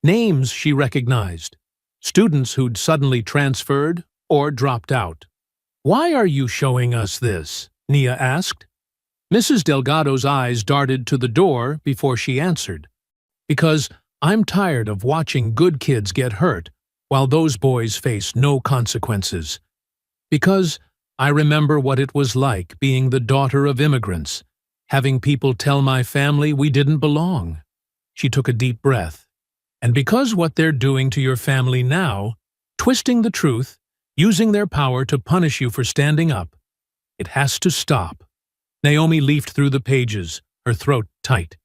Names she recognized, students who'd suddenly transferred or dropped out. "Why are you showing us this?" Nia asked. Mrs. Delgado's eyes darted to the door before she answered. "Because I'm tired of watching good kids get hurt while those boys face no consequences. Because I remember what it was like being the daughter of immigrants, having people tell my family we didn't belong." She took a deep breath. "And because what they're doing to your family now, twisting the truth, using their power to punish you for standing up, it has to stop." Naomi leafed through the pages, her throat tight.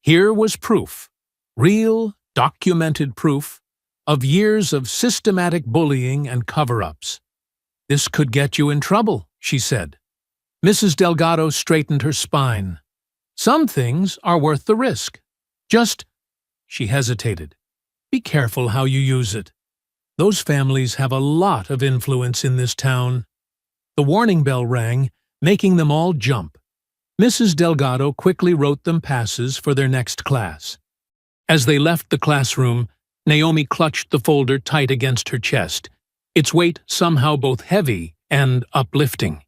Here was proof, real, documented proof, of years of systematic bullying and cover-ups. "This could get you in trouble," she said. Mrs. Delgado straightened her spine. "Some things are worth the risk. Just—" she hesitated. "Be careful how you use it. Those families have a lot of influence in this town." The warning bell rang, making them all jump. Mrs. Delgado quickly wrote them passes for their next class. As they left the classroom, Naomi clutched the folder tight against her chest, its weight somehow both heavy and uplifting.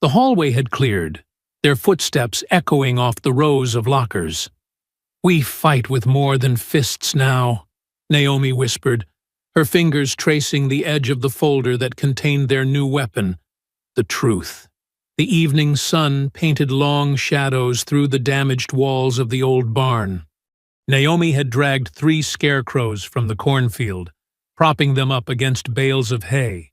The hallway had cleared, their footsteps echoing off the rows of lockers. "We fight with more than fists now," Naomi whispered, her fingers tracing the edge of the folder that contained their new weapon, the truth. The evening sun painted long shadows through the damaged walls of the old barn. Naomi had dragged 3 scarecrows from the cornfield, propping them up against bales of hay.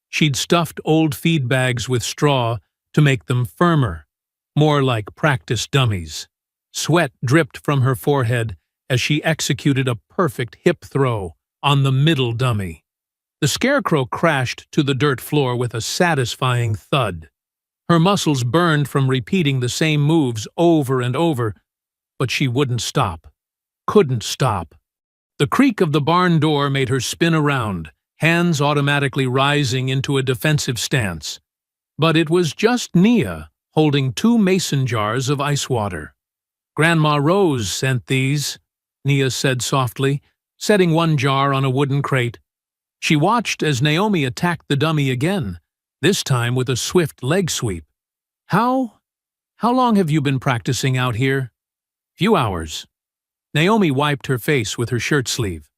She'd stuffed old feed bags with straw to make them firmer, more like practice dummies. Sweat dripped from her forehead as she executed a perfect hip throw on the middle dummy. The scarecrow crashed to the dirt floor with a satisfying thud. Her muscles burned from repeating the same moves over and over, but she wouldn't stop. Couldn't stop. The creak of the barn door made her spin around, hands automatically rising into a defensive stance. But it was just Nia, holding 2 mason jars of ice water. "Grandma Rose sent these," Nia said softly, setting one jar on a wooden crate. She watched as Naomi attacked the dummy again, this time with a swift leg sweep. How long have you been practicing out here?" "Few hours." Naomi wiped her face with her shirt sleeve.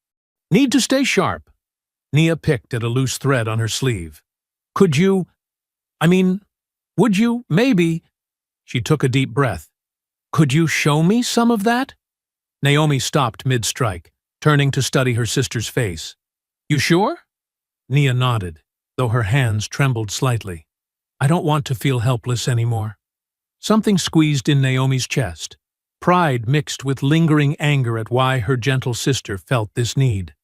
"Need to stay sharp." Nia picked at a loose thread on her sleeve. Would you, maybe—" She took a deep breath. "Could you show me some of that?" Naomi stopped mid-strike, turning to study her sister's face. "You sure?" Nia nodded, though her hands trembled slightly. "I don't want to feel helpless anymore." Something squeezed in Naomi's chest, pride mixed with lingering anger at why her gentle sister felt this need.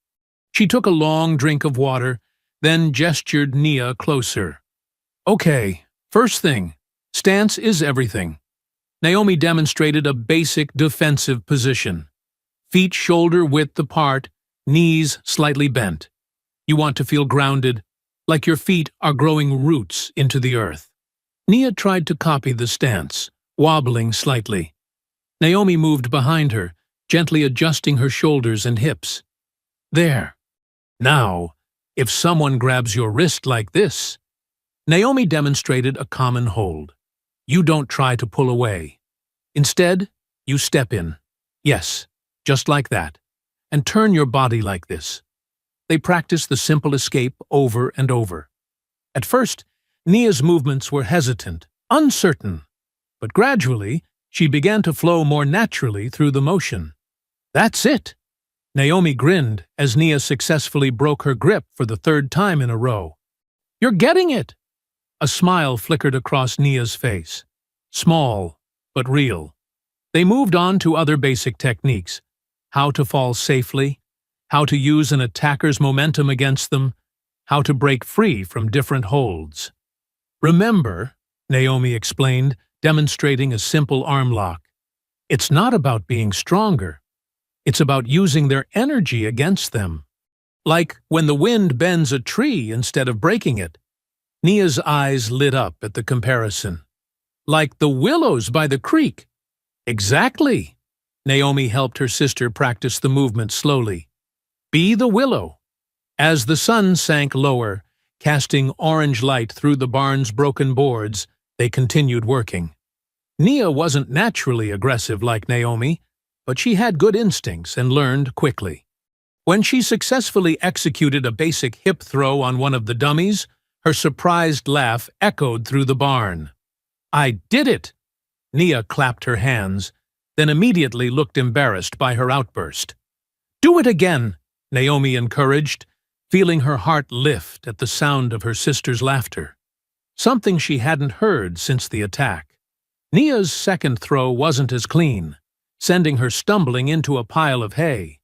She took a long drink of water, then gestured Nia closer. "Okay, first thing, stance is everything." Naomi demonstrated a basic defensive position. Feet shoulder-width apart, knees slightly bent. You want to feel grounded, like your feet are growing roots into the earth. Nia tried to copy the stance, wobbling slightly. Naomi moved behind her, gently adjusting her shoulders and hips. "There. Now, if someone grabs your wrist like this..." Naomi demonstrated a common hold. You don't try to pull away. Instead, you step in. Yes, just like that. And turn your body like this. They practiced the simple escape over and over. At first, Nia's movements were hesitant, uncertain. But gradually, she began to flow more naturally through the motion. "That's it." Naomi grinned as Nia successfully broke her grip for the third time in a row. "You're getting it!" A smile flickered across Nia's face. Small, but real. They moved on to other basic techniques. How to fall safely, how to use an attacker's momentum against them, how to break free from different holds. "Remember," Naomi explained, demonstrating a simple arm lock, "it's not about being stronger. It's about using their energy against them. Like when the wind bends a tree instead of breaking it." Nia's eyes lit up at the comparison. "Like the willows by the creek." "Exactly." Naomi helped her sister practice the movement slowly. "Be the willow." As the sun sank lower, casting orange light through the barn's broken boards, they continued working. Nia wasn't naturally aggressive like Naomi, but she had good instincts and learned quickly. When she successfully executed a basic hip throw on one of the dummies, her surprised laugh echoed through the barn. "I did it!" Nia clapped her hands, then immediately looked embarrassed by her outburst. "Do it again," Naomi encouraged, feeling her heart lift at the sound of her sister's laughter. Something she hadn't heard since the attack. Nia's second throw wasn't as clean, sending her stumbling into a pile of hay.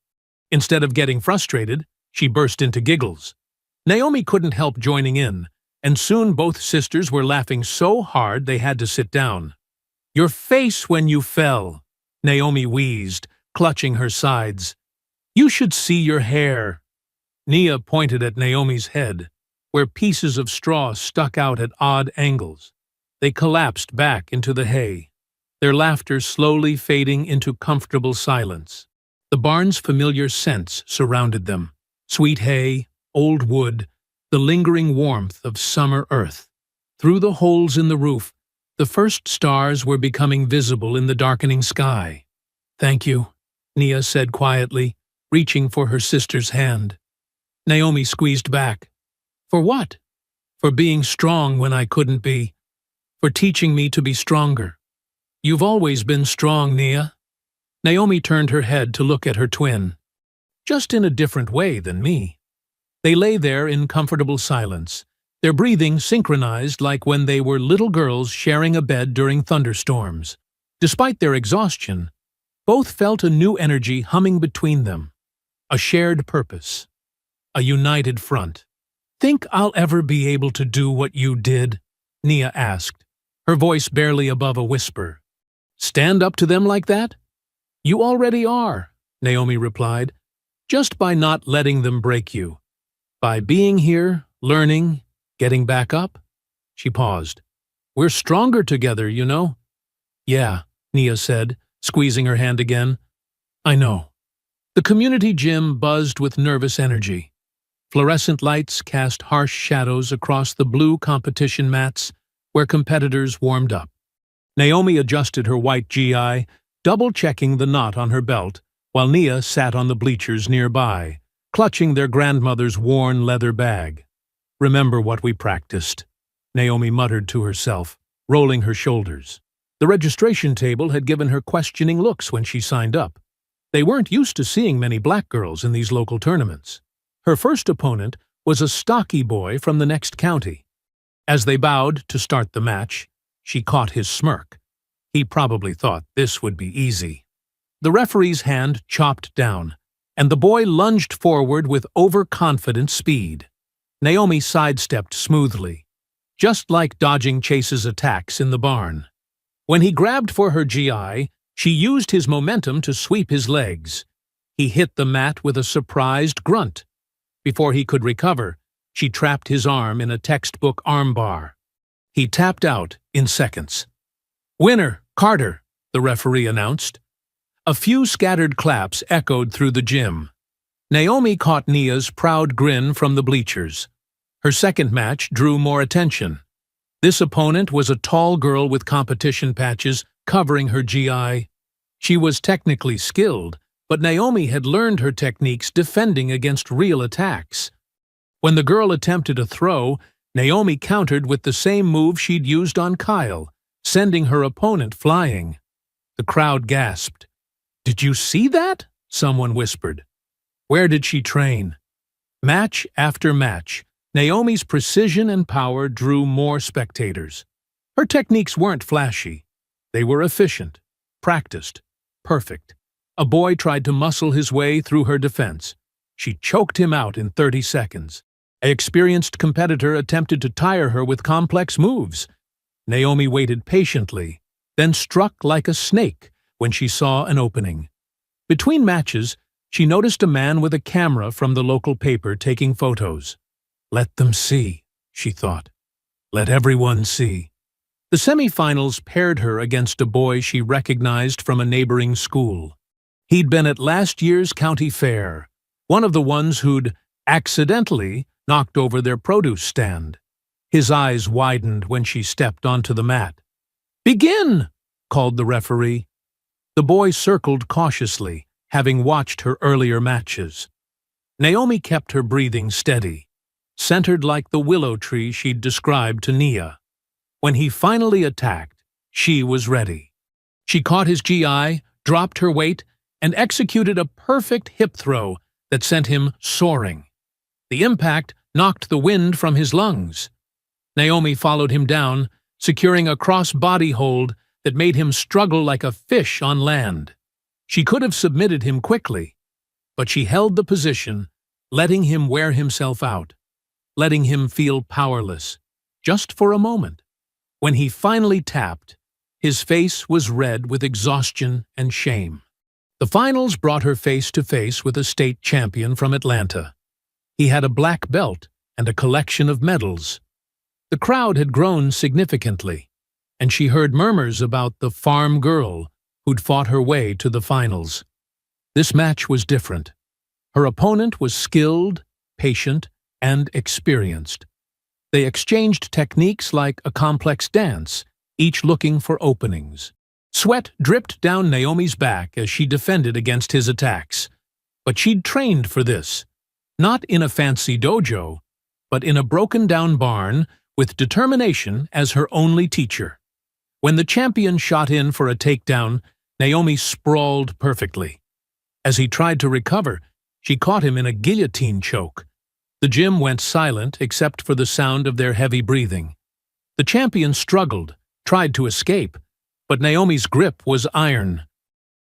Instead of getting frustrated, she burst into giggles. Naomi couldn't help joining in, and soon both sisters were laughing so hard they had to sit down. "Your face when you fell," Naomi wheezed, clutching her sides. "You should see your hair." Nia pointed at Naomi's head, where pieces of straw stuck out at odd angles. They collapsed back into the hay, their laughter slowly fading into comfortable silence. The barn's familiar scents surrounded them: sweet hay, old wood, the lingering warmth of summer earth. Through the holes in the roof, the first stars were becoming visible in the darkening sky. "Thank you," Nia said quietly, reaching for her sister's hand. Naomi squeezed back. "For what?" "For being strong when I couldn't be. For teaching me to be stronger." "You've always been strong, Nia." Naomi turned her head to look at her twin. "Just in a different way than me." They lay there in comfortable silence, their breathing synchronized like when they were little girls sharing a bed during thunderstorms. Despite their exhaustion, both felt a new energy humming between them. A shared purpose. A united front. "Think I'll ever be able to do what you did?" Nia asked, her voice barely above a whisper. "Stand up to them like that?" "You already are," Naomi replied, "just by not letting them break you. By being here, learning, getting back up." She paused. "We're stronger together, you know." "Yeah," Nia said, squeezing her hand again. "I know." The community gym buzzed with nervous energy. Fluorescent lights cast harsh shadows across the blue competition mats where competitors warmed up. Naomi adjusted her white GI, double-checking the knot on her belt, while Nia sat on the bleachers nearby, clutching their grandmother's worn leather bag. "Remember what we practiced," Naomi muttered to herself, rolling her shoulders. The registration table had given her questioning looks when she signed up. They weren't used to seeing many black girls in these local tournaments. Her first opponent was a stocky boy from the next county. As they bowed to start the match, she caught his smirk. He probably thought this would be easy. The referee's hand chopped down, and the boy lunged forward with overconfident speed. Naomi sidestepped smoothly, just like dodging Chase's attacks in the barn. When he grabbed for her GI, she used his momentum to sweep his legs. He hit the mat with a surprised grunt. Before he could recover, she trapped his arm in a textbook armbar. He tapped out in seconds. "Winner, Carter," the referee announced. A few scattered claps echoed through the gym. Naomi caught Nia's proud grin from the bleachers. Her second match drew more attention. This opponent was a tall girl with competition patches covering her GI. She was technically skilled, but Naomi had learned her techniques defending against real attacks. When the girl attempted a throw, Naomi countered with the same move she'd used on Kyle, sending her opponent flying. The crowd gasped. "Did you see that?" someone whispered. Where did she train? Match after match, Naomi's precision and power drew more spectators. Her techniques weren't flashy. They were efficient, practiced, perfect. A boy tried to muscle his way through her defense. She choked him out in 30 seconds. An experienced competitor attempted to tire her with complex moves. Naomi waited patiently, then struck like a snake when she saw an opening. Between matches, she noticed a man with a camera from the local paper taking photos. Let them see, she thought. Let everyone see. The semifinals paired her against a boy she recognized from a neighboring school. He'd been at last year's county fair, one of the ones who'd accidentally knocked over their produce stand. His eyes widened when she stepped onto the mat. "Begin!" called the referee. The boy circled cautiously, having watched her earlier matches. Naomi kept her breathing steady, centered like the willow tree she'd described to Nia. When he finally attacked, she was ready. She caught his GI, dropped her weight, and executed a perfect hip throw that sent him soaring. The impact knocked the wind from his lungs. Naomi followed him down, securing a cross-body hold that made him struggle like a fish on land. She could have submitted him quickly, but she held the position, letting him wear himself out, letting him feel powerless, just for a moment. When he finally tapped, his face was red with exhaustion and shame. The finals brought her face to face with a state champion from Atlanta. He had a black belt and a collection of medals. The crowd had grown significantly, and she heard murmurs about the farm girl who'd fought her way to the finals. This match was different. Her opponent was skilled, patient, and experienced. They exchanged techniques like a complex dance, each looking for openings. Sweat dripped down Naomi's back as she defended against his attacks. But she'd trained for this, not in a fancy dojo, but in a broken-down barn with determination as her only teacher. When the champion shot in for a takedown, Naomi sprawled perfectly. As he tried to recover, she caught him in a guillotine choke. The gym went silent except for the sound of their heavy breathing. The champion struggled, tried to escape, but Naomi's grip was iron.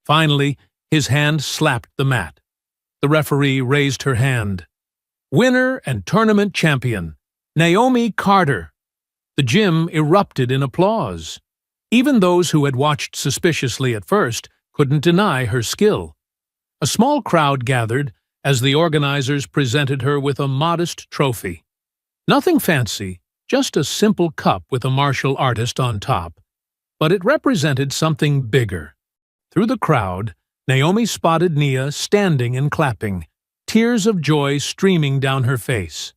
Finally, his hand slapped the mat. The referee raised her hand. Winner and tournament champion, Naomi Carter. The gym erupted in applause. Even those who had watched suspiciously at first couldn't deny her skill. A small crowd gathered as the organizers presented her with a modest trophy. Nothing fancy, just a simple cup with a martial artist on top. But it represented something bigger. Through the crowd, Naomi spotted Nia standing and clapping, tears of joy streaming down her face.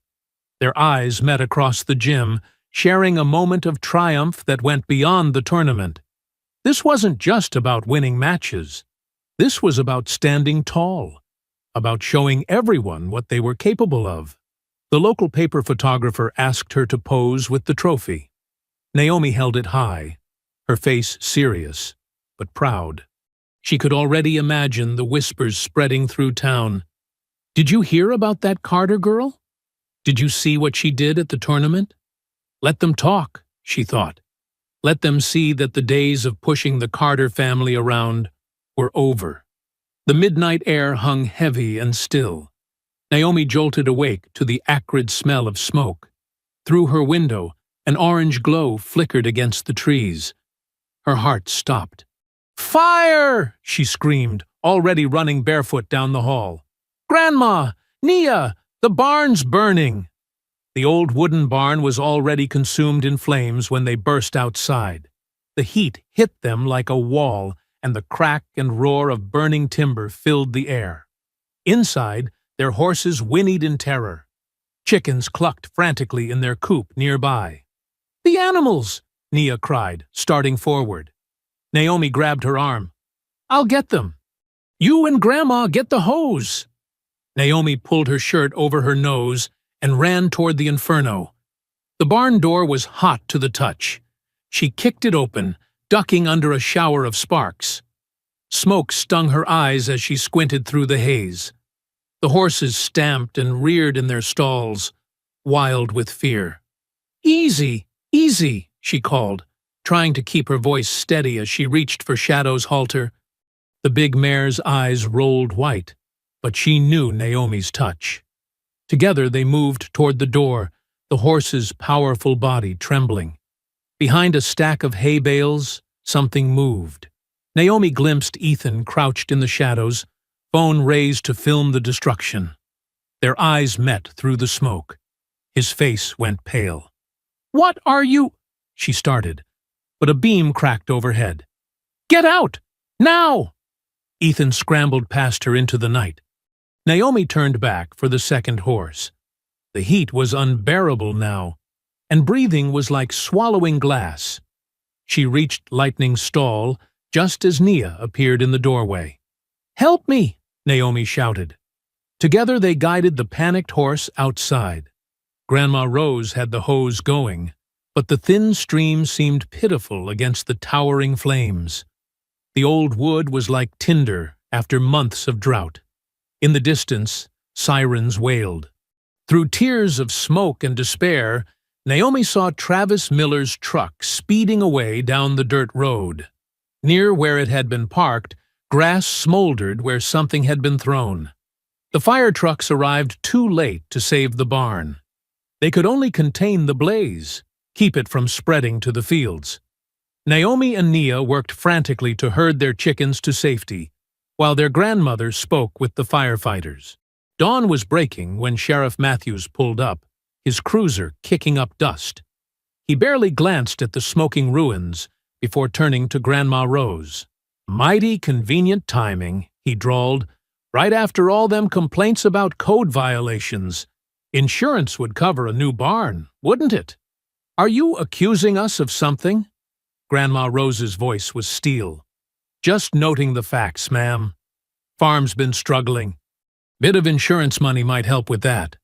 Their eyes met across the gym, sharing a moment of triumph that went beyond the tournament. This wasn't just about winning matches. This was about standing tall, about showing everyone what they were capable of. The local paper photographer asked her to pose with the trophy. Naomi held it high, her face serious, but proud. She could already imagine the whispers spreading through town. Did you hear about that Carter girl? Did you see what she did at the tournament? Let them talk, she thought. Let them see that the days of pushing the Carter family around were over. The midnight air hung heavy and still. Naomi jolted awake to the acrid smell of smoke. Through her window, an orange glow flickered against the trees. Her heart stopped. "Fire!" she screamed, already running barefoot down the hall. "Grandma! Nia! The barn's burning!" The old wooden barn was already consumed in flames when they burst outside. The heat hit them like a wall, and the crack and roar of burning timber filled the air. Inside, their horses whinnied in terror. Chickens clucked frantically in their coop nearby. "The animals!" Nia cried, starting forward. Naomi grabbed her arm. "I'll get them." "You and Grandma get the hose." Naomi pulled her shirt over her nose and ran toward the inferno. The barn door was hot to the touch. She kicked it open, ducking under a shower of sparks. Smoke stung her eyes as she squinted through the haze. The horses stamped and reared in their stalls, wild with fear. "Easy, easy," she called, trying to keep her voice steady as she reached for Shadow's halter. The big mare's eyes rolled white, but she knew Naomi's touch. Together they moved toward the door, the horse's powerful body trembling. Behind a stack of hay bales, something moved. Naomi glimpsed Ethan crouched in the shadows, phone raised to film the destruction. Their eyes met through the smoke. His face went pale. "What are you—" she started, but a beam cracked overhead. "Get out! Now!" Ethan scrambled past her into the night. Naomi turned back for the second horse. The heat was unbearable now, and breathing was like swallowing glass. She reached Lightning's stall just as Nia appeared in the doorway. "Help me!" Naomi shouted. Together they guided the panicked horse outside. Grandma Rose had the hose going, but the thin stream seemed pitiful against the towering flames. The old wood was like tinder after months of drought. In the distance, sirens wailed. Through tears of smoke and despair, Naomi saw Travis Miller's truck speeding away down the dirt road. Near where it had been parked, grass smoldered where something had been thrown. The fire trucks arrived too late to save the barn. They could only contain the blaze, keep it from spreading to the fields. Naomi and Nia worked frantically to herd their chickens to safety, while their grandmother spoke with the firefighters. Dawn was breaking when Sheriff Matthews pulled up, his cruiser kicking up dust. He barely glanced at the smoking ruins before turning to Grandma Rose. "Mighty convenient timing," he drawled, "right after all them complaints about code violations. Insurance would cover a new barn, wouldn't it? Are you accusing us of something?" Grandma Rose's voice was steel. "Just noting the facts, ma'am. Farm's been struggling. Bit of insurance money might help with that."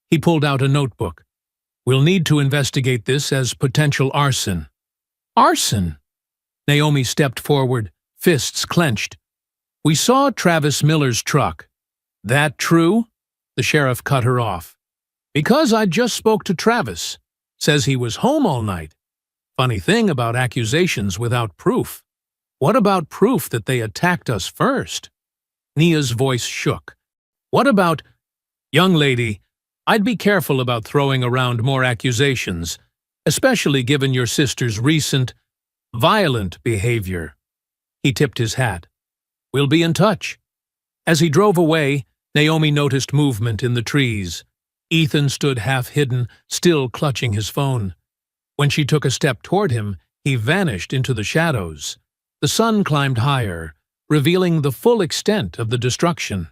He pulled out a notebook. "We'll need to investigate this as potential arson." "Arson?" Naomi stepped forward, fists clenched. "We saw Travis Miller's truck." "That true?" The sheriff cut her off. "Because I just spoke to Travis. Says he was home all night. Funny thing about accusations without proof. What about proof that they attacked us first?" Nia's voice shook. "What about—" "Young lady, I'd be careful about throwing around more accusations, especially given your sister's recent, violent behavior." He tipped his hat. "We'll be in touch." As he drove away, Naomi noticed movement in the trees. Ethan stood half-hidden, still clutching his phone. When she took a step toward him, he vanished into the shadows. The sun climbed higher, revealing the full extent of the destruction.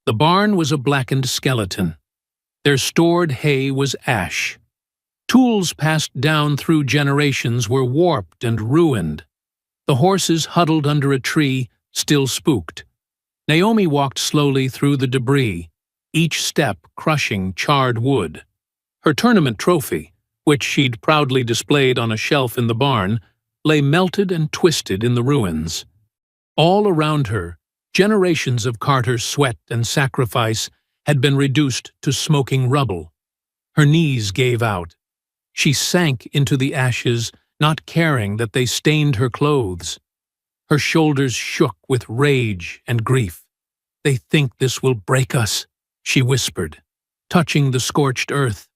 The barn was a blackened skeleton. Their stored hay was ash. Tools passed down through generations were warped and ruined. The horses huddled under a tree, still spooked. Naomi walked slowly through the debris, each step crushing charred wood. Her tournament trophy, which she'd proudly displayed on a shelf in the barn, lay melted and twisted in the ruins. All around her, generations of Carter's sweat and sacrifice had been reduced to smoking rubble. Her knees gave out. She sank into the ashes, not caring that they stained her clothes. Her shoulders shook with rage and grief. "They think this will break us," she whispered, touching the scorched earth.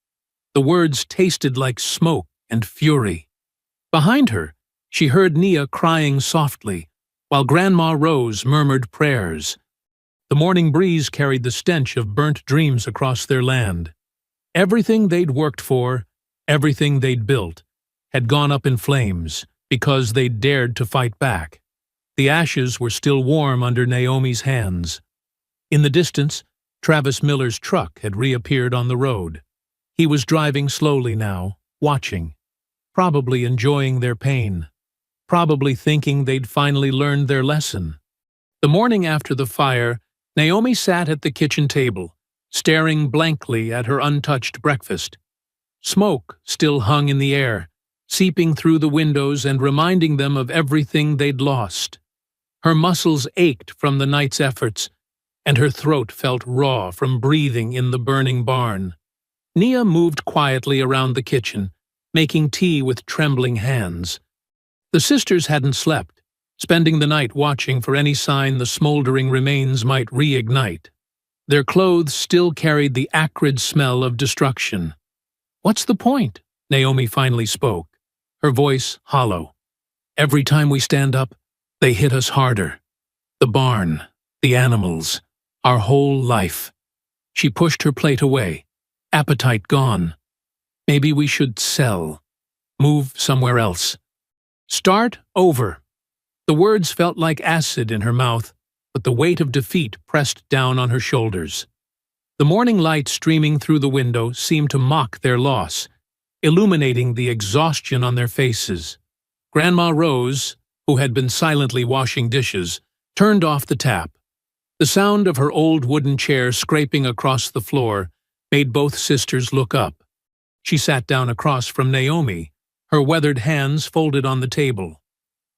The words tasted like smoke and fury. Behind her, she heard Nia crying softly, while Grandma Rose murmured prayers. The morning breeze carried the stench of burnt dreams across their land. Everything they'd worked for, everything they'd built, had gone up in flames because they'd dared to fight back. The ashes were still warm under Naomi's hands. In the distance, Travis Miller's truck had reappeared on the road. He was driving slowly now, watching, probably enjoying their pain, probably thinking they'd finally learned their lesson. The morning after the fire, Naomi sat at the kitchen table, staring blankly at her untouched breakfast. Smoke still hung in the air, seeping through the windows and reminding them of everything they'd lost. Her muscles ached from the night's efforts, and her throat felt raw from breathing in the burning barn. Nia moved quietly around the kitchen, making tea with trembling hands. The sisters hadn't slept, spending the night watching for any sign the smoldering remains might reignite. Their clothes still carried the acrid smell of destruction. "What's the point?" Naomi finally spoke, her voice hollow. "Every time we stand up, they hit us harder. The barn, the animals, our whole life." She pushed her plate away, appetite gone. "Maybe we should sell. Move somewhere else. Start over." The words felt like acid in her mouth, but the weight of defeat pressed down on her shoulders. The morning light streaming through the window seemed to mock their loss, illuminating the exhaustion on their faces. Grandma Rose, who had been silently washing dishes, turned off the tap. The sound of her old wooden chair scraping across the floor made both sisters look up. She sat down across from Naomi, her weathered hands folded on the table.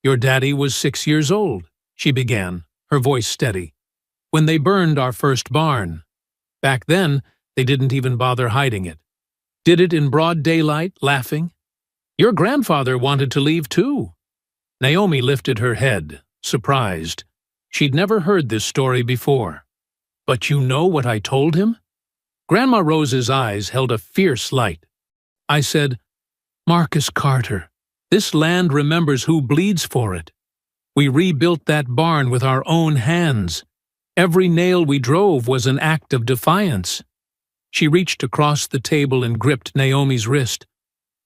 "Your daddy was 6 years old," she began, her voice steady, "when they burned our first barn. Back then, they didn't even bother hiding it. Did it in broad daylight, laughing. Your grandfather wanted to leave too." Naomi lifted her head, surprised. She'd never heard this story before. "But you know what I told him?" Grandma Rose's eyes held a fierce light. "I said, 'Marcus Carter, this land remembers who bleeds for it. We rebuilt that barn with our own hands. Every nail we drove was an act of defiance.'" She reached across the table and gripped Naomi's wrist.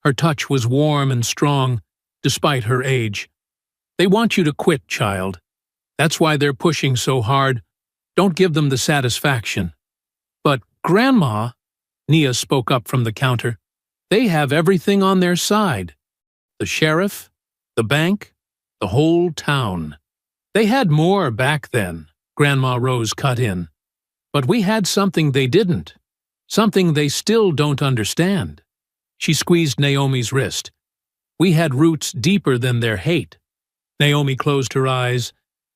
Her touch was warm and strong, despite her age. "They want you to quit, child. That's why they're pushing so hard. Don't give them the satisfaction." "But, Grandma," Nia spoke up from the counter, "they have everything on their side. The sheriff, the bank, the whole town. They had more back then," Grandma Rose cut in. "But we had something they didn't. Something they still don't understand." She squeezed Naomi's wrist. "We had roots deeper than their hate." Naomi closed her eyes,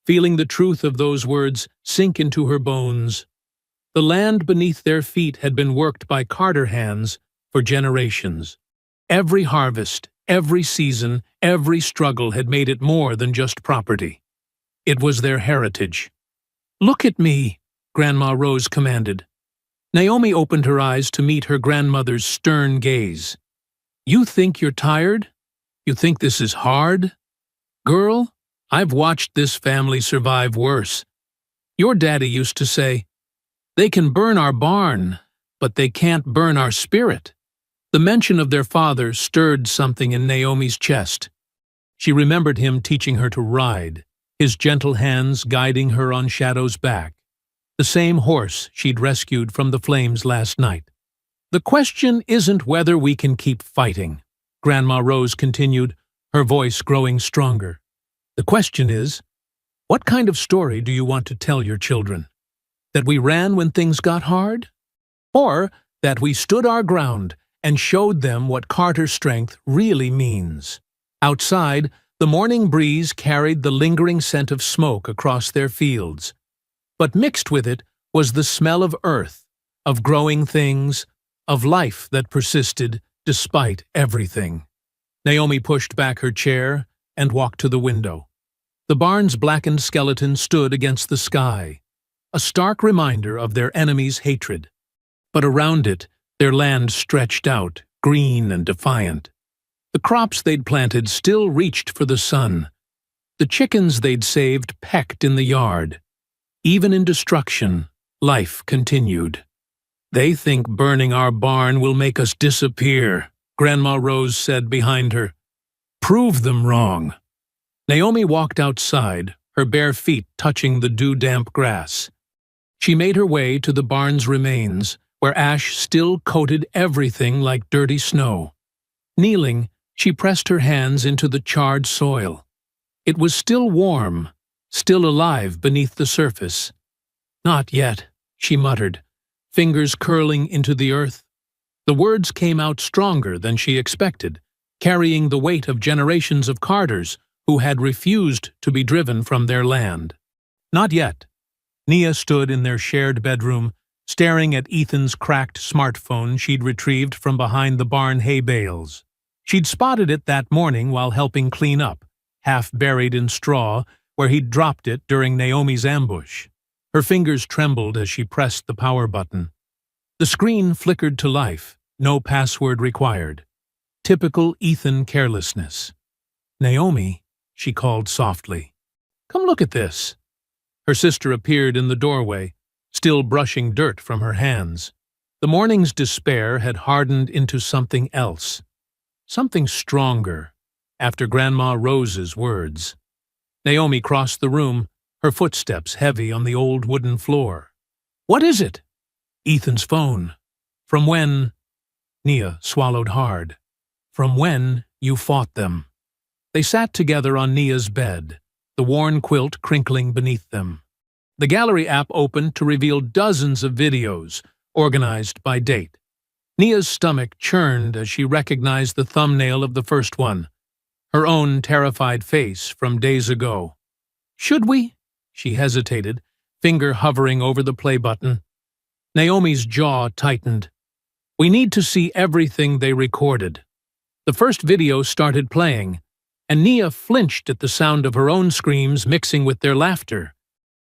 feeling the truth of those words sink into her bones. The land beneath their feet had been worked by Carter hands for generations. Every harvest, every season, every struggle had made it more than just property. It was their heritage. "Look at me," Grandma Rose commanded. Naomi opened her eyes to meet her grandmother's stern gaze. "You think you're tired? You think this is hard? Girl, I've watched this family survive worse. Your daddy used to say, 'They can burn our barn, but they can't burn our spirit.'" The mention of their father stirred something in Naomi's chest. She remembered him teaching her to ride, his gentle hands guiding her on Shadow's back, the same horse she'd rescued from the flames last night. "The question isn't whether we can keep fighting," Grandma Rose continued, her voice growing stronger. "The question is, what kind of story do you want to tell your children? That we ran when things got hard? Or that we stood our ground and showed them what Carter strength really means?" Outside, the morning breeze carried the lingering scent of smoke across their fields. But mixed with it was the smell of earth, of growing things, of life that persisted despite everything. Naomi pushed back her chair and walked to the window. The barn's blackened skeleton stood against the sky, a stark reminder of their enemies' hatred. But around it, their land stretched out, green and defiant. The crops they'd planted still reached for the sun. The chickens they'd saved pecked in the yard. Even in destruction, life continued. "They think burning our barn will make us disappear," Grandma Rose said behind her. "Prove them wrong." Naomi walked outside, her bare feet touching the dew-damp grass. She made her way to the barn's remains, where ash still coated everything like dirty snow. Kneeling, she pressed her hands into the charred soil. It was still warm, still alive beneath the surface. "Not yet," she muttered, fingers curling into the earth. The words came out stronger than she expected, carrying the weight of generations of Carters who had refused to be driven from their land. "Not yet. Nia stood in their shared bedroom, staring at Ethan's cracked smartphone she'd retrieved from behind the barn hay bales. She'd spotted it that morning while helping clean up, half buried in straw, where he'd dropped it during Naomi's ambush. Her fingers trembled as she pressed the power button. The screen flickered to life, no password required. Typical Ethan carelessness. "Naomi," she called softly. "Come look at this." Her sister appeared in the doorway, still brushing dirt from her hands. The morning's despair had hardened into something else. Something stronger, after Grandma Rose's words. Naomi crossed the room, her footsteps heavy on the old wooden floor. "What is it?" "Ethan's phone. From when—" Nia swallowed hard. "From when you fought them." They sat together on Nia's bed, the worn quilt crinkling beneath them. The gallery app opened to reveal dozens of videos, organized by date. Nia's stomach churned as she recognized the thumbnail of the first one, her own terrified face from days ago. "Should we?" She hesitated, finger hovering over the play button. Naomi's jaw tightened. "We need to see everything they recorded." The first video started playing, and Nia flinched at the sound of her own screams mixing with their laughter.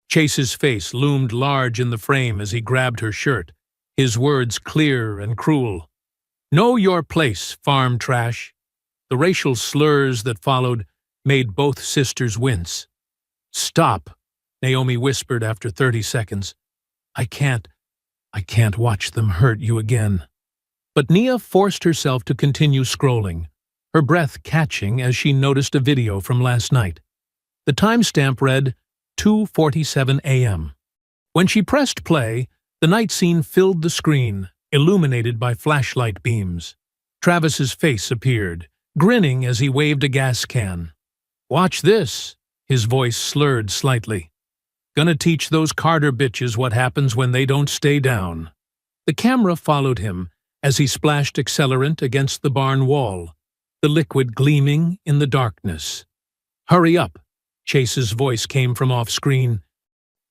Chase's face loomed large in the frame as he grabbed her shirt, his words clear and cruel. "Know your place, farm trash." The racial slurs that followed made both sisters wince. "Stop," Naomi whispered after 30 seconds. I can't watch them hurt you again." But Nia forced herself to continue scrolling, her breath catching as she noticed a video from last night. The timestamp read 2:47 a.m. When she pressed play, the night scene filled the screen, illuminated by flashlight beams. Travis's face appeared, grinning as he waved a gas can. "Watch this," his voice slurred slightly. "Gonna teach those Carter bitches what happens when they don't stay down." The camera followed him as he splashed accelerant against the barn wall, the liquid gleaming in the darkness. "Hurry up," Chase's voice came from off-screen.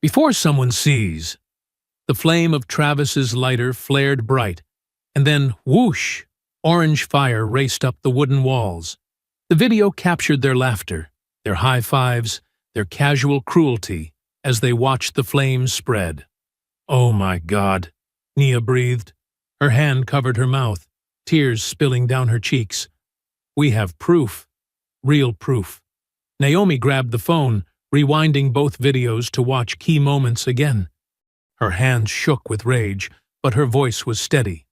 "Before someone sees." The flame of Travis's lighter flared bright, and then, whoosh, orange fire raced up the wooden walls. The video captured their laughter, their high fives, their casual cruelty as they watched the flames spread. "Oh my God," Nia breathed. Her hand covered her mouth, tears spilling down her cheeks. "We have proof. Real proof." Naomi grabbed the phone, rewinding both videos to watch key moments again. Her hands shook with rage, but her voice was steady.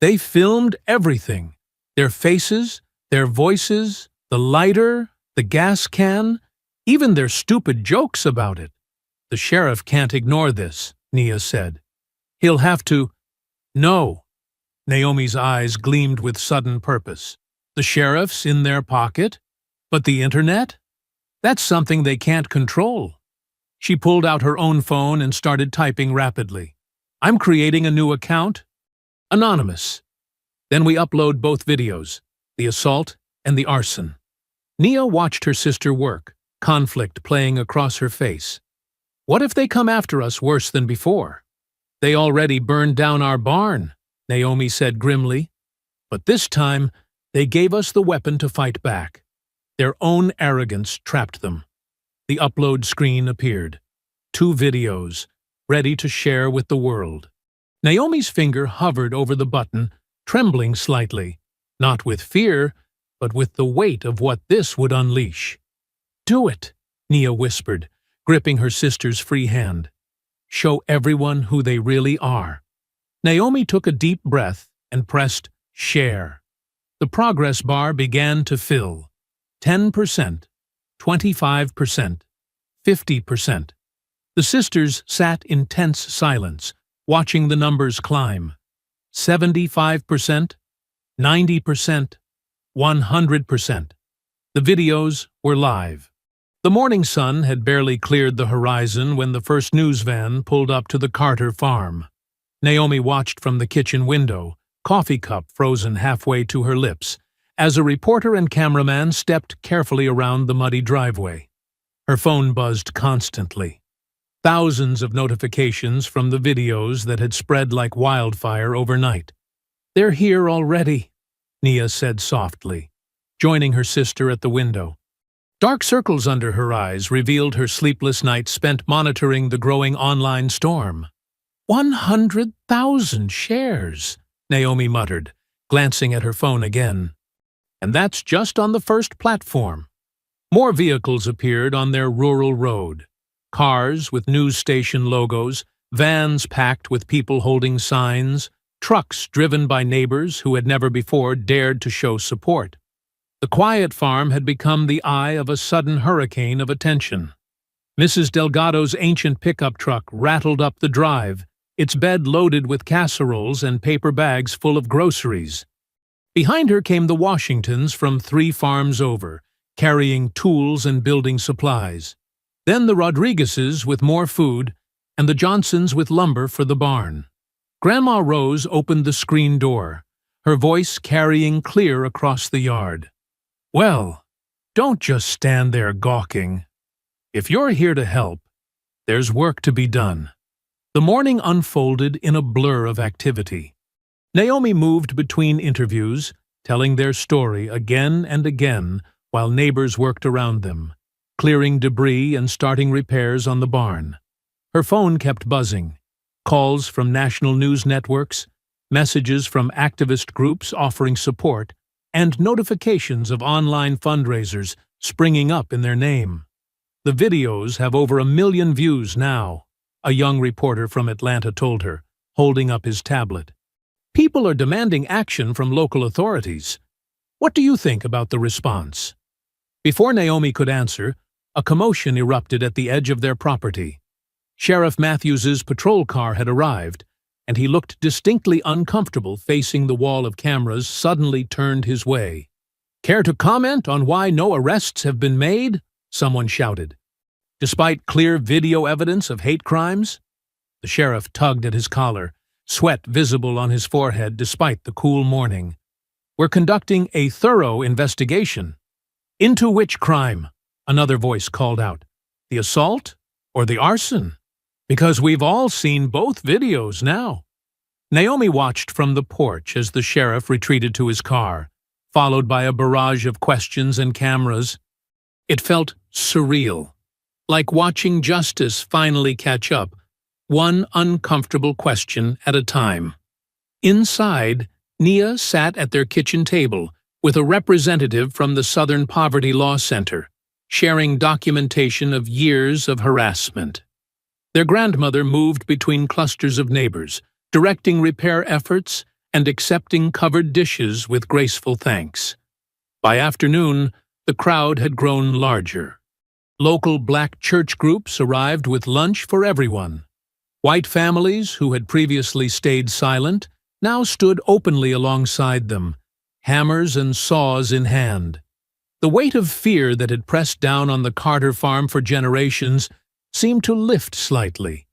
"They filmed everything. Their faces, their voices, the lighter, the gas can, even their stupid jokes about it. The sheriff can't ignore this," Nia said. "He'll have to—" "No." Naomi's eyes gleamed with sudden purpose. "The sheriff's in their pocket? But the internet? That's something they can't control." She pulled out her own phone and started typing rapidly. "I'm creating a new account. Anonymous. Then we upload both videos, the assault and the arson." Nia watched her sister work, conflict playing across her face. "What if they come after us worse than before?" "They already burned down our barn," Naomi said grimly. "But this time, they gave us the weapon to fight back. Their own arrogance trapped them." The upload screen appeared. 2 videos, ready to share with the world. Naomi's finger hovered over the button, trembling slightly, not with fear, but with the weight of what this would unleash. "Do it," Nia whispered, gripping her sister's free hand. "Show everyone who they really are." Naomi took a deep breath and pressed share. The progress bar began to fill. 10%, 25%, 50%. The sisters sat in tense silence, watching the numbers climb. 75%, 90%, 100%. The videos were live. The morning sun had barely cleared the horizon when the first news van pulled up to the Carter farm. Naomi watched from the kitchen window, coffee cup frozen halfway to her lips, as a reporter and cameraman stepped carefully around the muddy driveway. Her phone buzzed constantly. thousands of notifications from the videos that had spread like wildfire overnight. "They're here already," Nia said softly, joining her sister at the window. Dark circles under her eyes revealed her sleepless nights spent monitoring the growing online storm. 100,000 shares, Naomi muttered, glancing at her phone again. And that's just on the first platform. More vehicles appeared on their rural road. Cars with news station logos, vans packed with people holding signs, trucks driven by neighbors who had never before dared to show support. The quiet farm had become the eye of a sudden hurricane of attention. Mrs. Delgado's ancient pickup truck rattled up the drive, its bed loaded with casseroles and paper bags full of groceries. Behind her came the Washingtons from 3 farms over, carrying tools and building supplies. Then the Rodriguezes with more food, and the Johnsons with lumber for the barn. Grandma Rose opened the screen door, her voice carrying clear across the yard. "Well, don't just stand there gawking. If you're here to help, there's work to be done." The morning unfolded in a blur of activity. Naomi moved between interviews, telling their story again and again while neighbors worked around them, clearing debris and starting repairs on the barn. Her phone kept buzzing. Calls from national news networks, messages from activist groups offering support, and notifications of online fundraisers springing up in their name. "The videos have over 1 million views now," a young reporter from Atlanta told her, holding up his tablet. "People are demanding action from local authorities. What do you think about the response?" Before Naomi could answer, a commotion erupted at the edge of their property. Sheriff Matthews's patrol car had arrived, and he looked distinctly uncomfortable facing the wall of cameras suddenly turned his way. "Care to comment on why no arrests have been made?" someone shouted. "Despite clear video evidence of hate crimes?" The sheriff tugged at his collar, sweat visible on his forehead despite the cool morning. "We're conducting a thorough investigation." "Into which crime?" another voice called out. "The assault or the arson? Because we've all seen both videos now." Naomi watched from the porch as the sheriff retreated to his car, followed by a barrage of questions and cameras. It felt surreal, like watching justice finally catch up, one uncomfortable question at a time. Inside, Nia sat at their kitchen table with a representative from the Southern Poverty Law Center, sharing documentation of years of harassment. Their grandmother moved between clusters of neighbors, directing repair efforts and accepting covered dishes with graceful thanks. By afternoon, the crowd had grown larger. Local black church groups arrived with lunch for everyone. White families who had previously stayed silent now stood openly alongside them, hammers and saws in hand. The weight of fear that had pressed down on the Carter farm for generations seemed to lift slightly,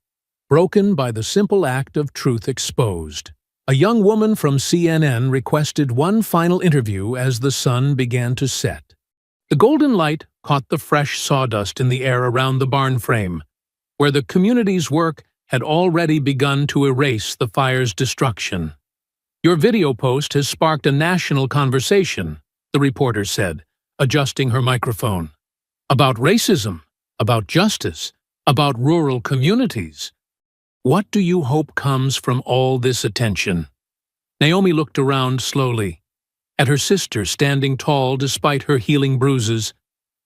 broken by the simple act of truth exposed. A young woman from CNN requested one final interview as the sun began to set. The golden light caught the fresh sawdust in the air around the barn frame, where the community's work had already begun to erase the fire's destruction. "Your video post has sparked a national conversation," the reporter said, adjusting her microphone. "About racism, about justice, about rural communities. What do you hope comes from all this attention?" Naomi looked around slowly, at her sister standing tall despite her healing bruises,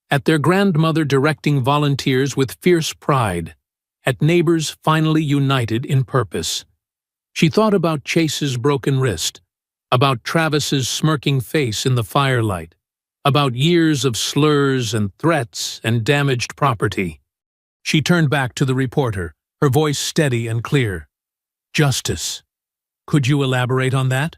at their grandmother directing volunteers with fierce pride, at neighbors finally united in purpose. She thought about Chase's broken wrist, about Travis's smirking face in the firelight, about years of slurs and threats and damaged property. She turned back to the reporter, her voice steady and clear. "Justice. Could you elaborate on that?"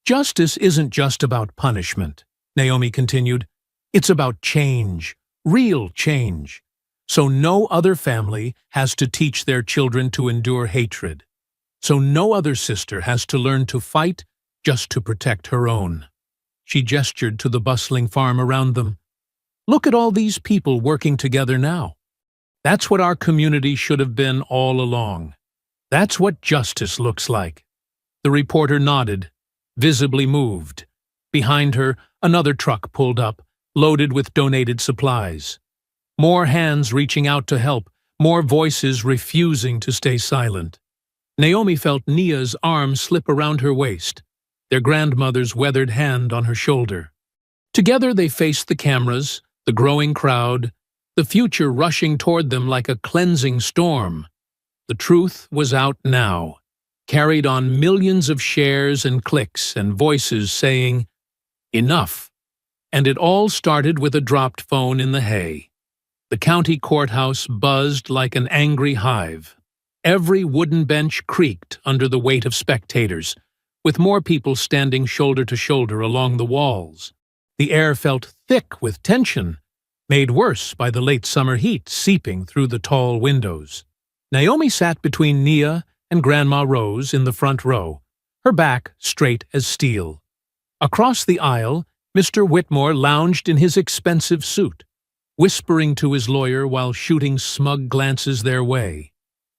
"Justice isn't just about punishment," Naomi continued. "It's about change, real change. So no other family has to teach their children to endure hatred. So no other sister has to learn to fight just to protect her own." She gestured to the bustling farm around them. "Look at all these people working together now. That's what our community should have been all along. That's what justice looks like." The reporter nodded, visibly moved. Behind her, another truck pulled up, loaded with donated supplies. More hands reaching out to help, more voices refusing to stay silent. Naomi felt Nia's arm slip around her waist, their grandmother's weathered hand on her shoulder. Together they faced the cameras, the growing crowd, the future rushing toward them like a cleansing storm. The truth was out now, carried on millions of shares and clicks and voices saying, "Enough." And it all started with a dropped phone in the hay. The county courthouse buzzed like an angry hive. Every wooden bench creaked under the weight of spectators, with more people standing shoulder to shoulder along the walls. The air felt thick with tension, made worse by the late summer heat seeping through the tall windows. Naomi sat between Nia and Grandma Rose in the front row, her back straight as steel. Across the aisle, Mr. Whitmore lounged in his expensive suit, whispering to his lawyer while shooting smug glances their way.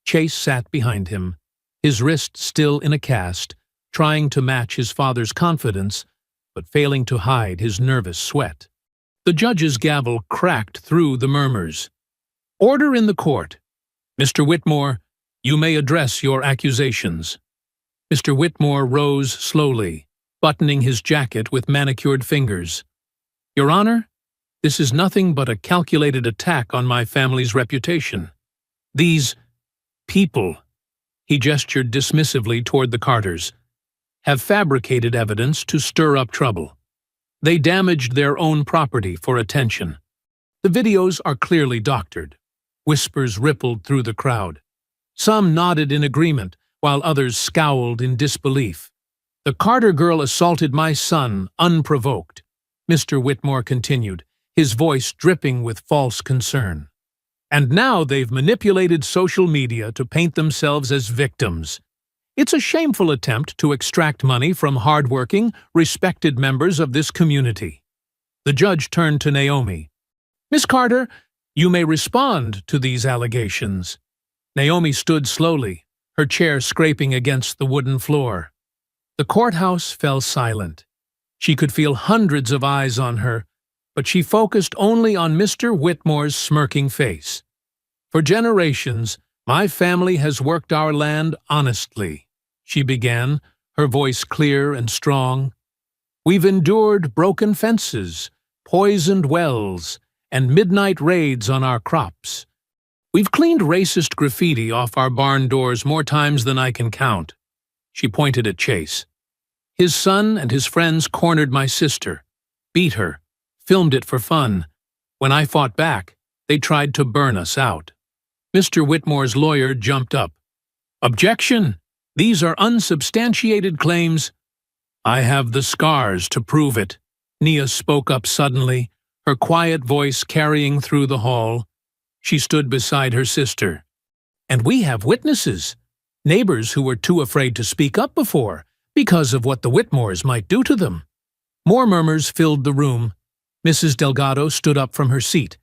Chase sat behind him, his wrist still in a cast, trying to match his father's confidence, but failing to hide his nervous sweat. The judge's gavel cracked through the murmurs. "Order in the court. Mr. Whitmore, you may address your accusations." Mr. Whitmore rose slowly, buttoning his jacket with manicured fingers. "Your Honor, this is nothing but a calculated attack on my family's reputation. These people," he gestured dismissively toward the Carters, "have fabricated evidence to stir up trouble. They damaged their own property for attention. The videos are clearly doctored." Whispers rippled through the crowd. Some nodded in agreement, while others scowled in disbelief. "The Carter girl assaulted my son unprovoked," Mr. Whitmore continued, his voice dripping with false concern. "And now they've manipulated social media to paint themselves as victims. It's a shameful attempt to extract money from hardworking, respected members of this community." The judge turned to Naomi. "Miss Carter, you may respond to these allegations." Naomi stood slowly, her chair scraping against the wooden floor. The courthouse fell silent. She could feel hundreds of eyes on her, but she focused only on Mr. Whitmore's smirking face. "For generations, my family has worked our land honestly," she began, her voice clear and strong. "We've endured broken fences, poisoned wells, and midnight raids on our crops. We've cleaned racist graffiti off our barn doors more times than I can count." She pointed at Chase. "His son and his friends cornered my sister, beat her, filmed it for fun. When I fought back, they tried to burn us out." Mr. Whitmore's lawyer jumped up. "Objection! These are unsubstantiated claims." "I have the scars to prove it," Nia spoke up suddenly, her quiet voice carrying through the hall. She stood beside her sister. "And we have witnesses, neighbors who were too afraid to speak up before, because of what the Whitmores might do to them." More murmurs filled the room. Mrs. Delgado stood up from her seat.